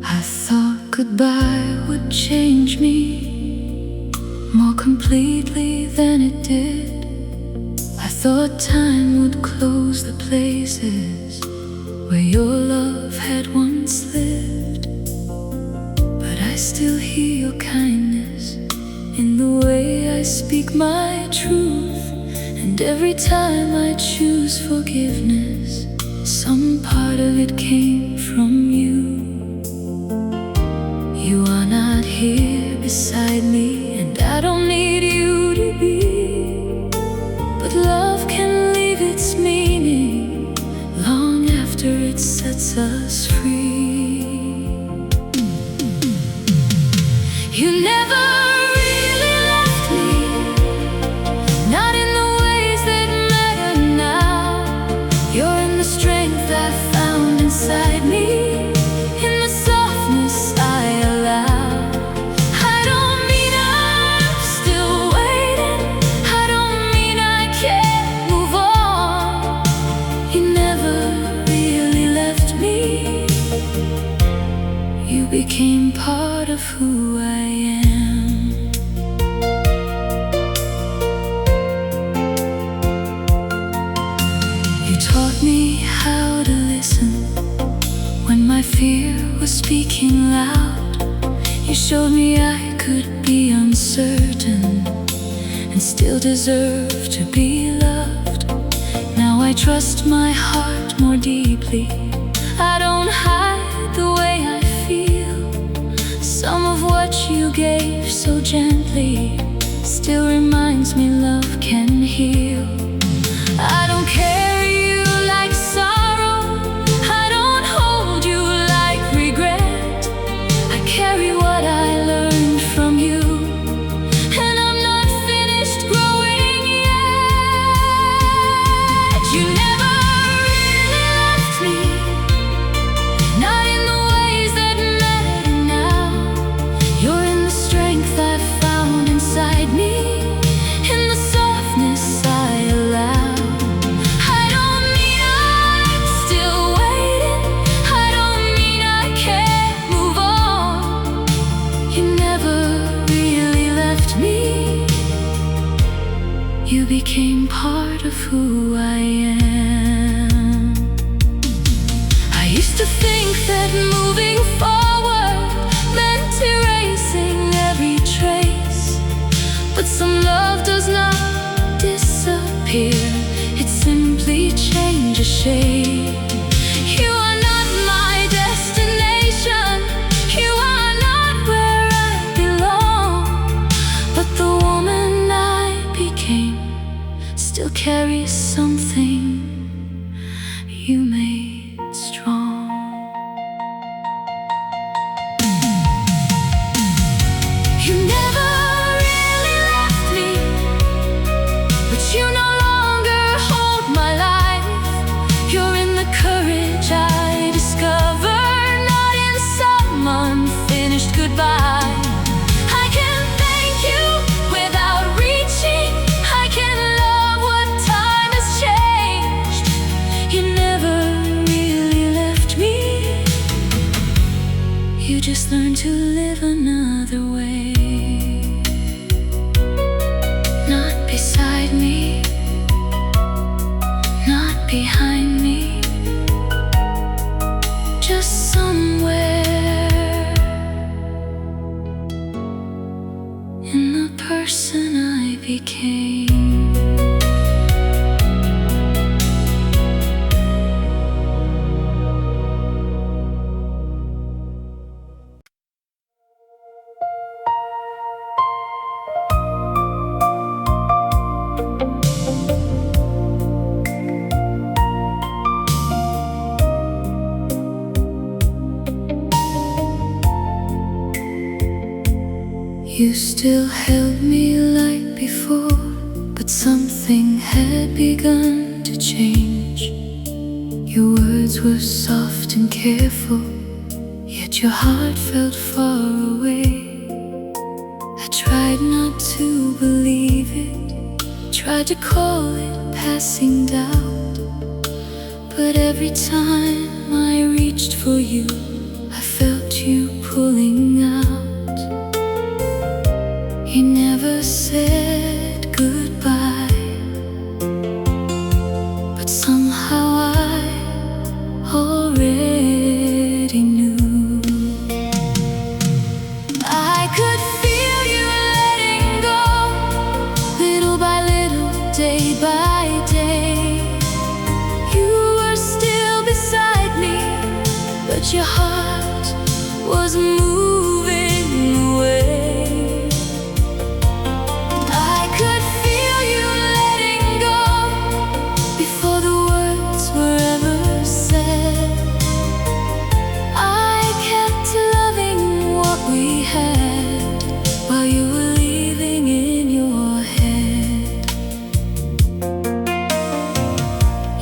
I thought goodbye would change me more completely than it did. I thought time would close the places where your love had once lived. But I still hear your kindness in the way I speak my truth, and every time I choose forgiveness, some part of it came from you. You are not here beside me, and I don't need you to be. But love can leave its meaning long after it sets us free. You never really left me, not in the ways that matter now. You're in the strength I found inside me, in the softness I allow. I don't mean speaking loud. You showed me I could be uncertain and still deserve to be loved. Now I trust my heart more deeply. I don't hide the way I feel. Some of what you gave so gently still reminds me love can heal. I don't carry you like sorrow, I don't hold you like regret. I carry what I learned from you, and I'm not finished growing yet. You never really left me, not in the ways that matter now. You're in the strength I've found inside me, in the softness I allow. I don't mean I'm still waiting, I don't mean I can't move on. You never really left me. You became part of who I am. I used to think that moving forward meant erasing every trace, but some love does not disappear, it simply changes shape. You are not my destination, you are not where I belong, but the woman I became still carries something you made strong. You never really left me, but you no longer hold my life. You're in the courage I discover, not in some unfinished goodbye. I can thank you without reaching, I can love what time has changed. You never really left me, you just learned to live another way. Not beside me, not behind me, just somewhere in the person I became. You still held me like before, but something had begun to change. Your words were soft and careful, yet your heart felt far away. I tried not to believe it, tried to call it passing doubt, but every time I reached for you, I felt you pulling out. You never said goodbye, but somehow I already knew. I could feel you letting go, little by little, day by day. You were still beside me, but your heart was moving away.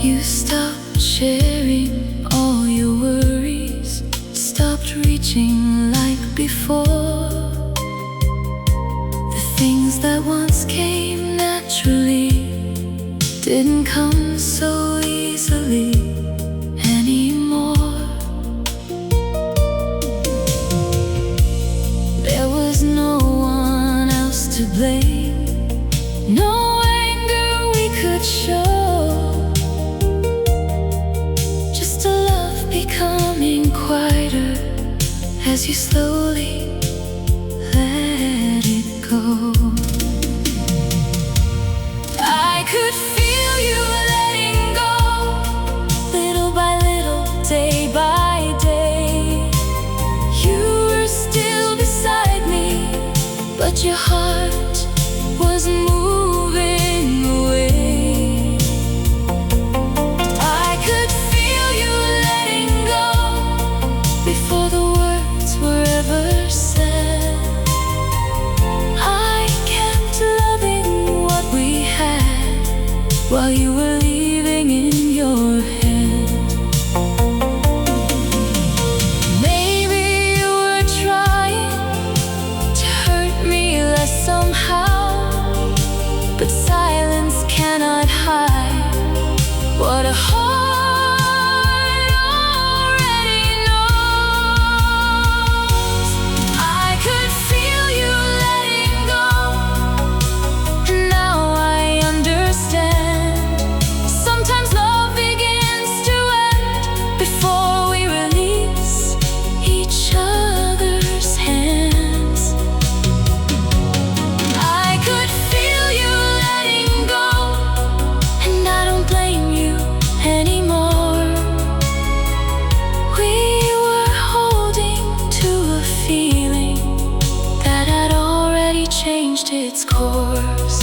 You stopped sharing all your worries, stopped reaching like before. The things that once came naturally didn't come so easily anymore. There was no one else to blame, no anger we could show. As you slowly let it go. I could feel you letting go, little by little, day by day. You were still beside me, but your heart was moving away. I could feel you letting go before the words were ever said. I kept loving what we had while you were leaving in your head. Maybe you were trying to hurt me less somehow, but silence cannot hide what a heart already knows. I could feel you letting go, and now I understand. Sometimes love begins to end before we release each other's hands. I could feel you letting go, and I don't blame you anymore. We were holding to a feeling that had already changed its course.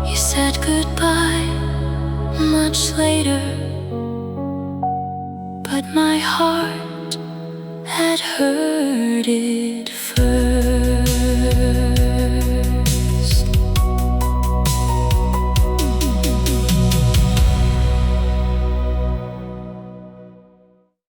You said goodbye much later, but my heart had heard it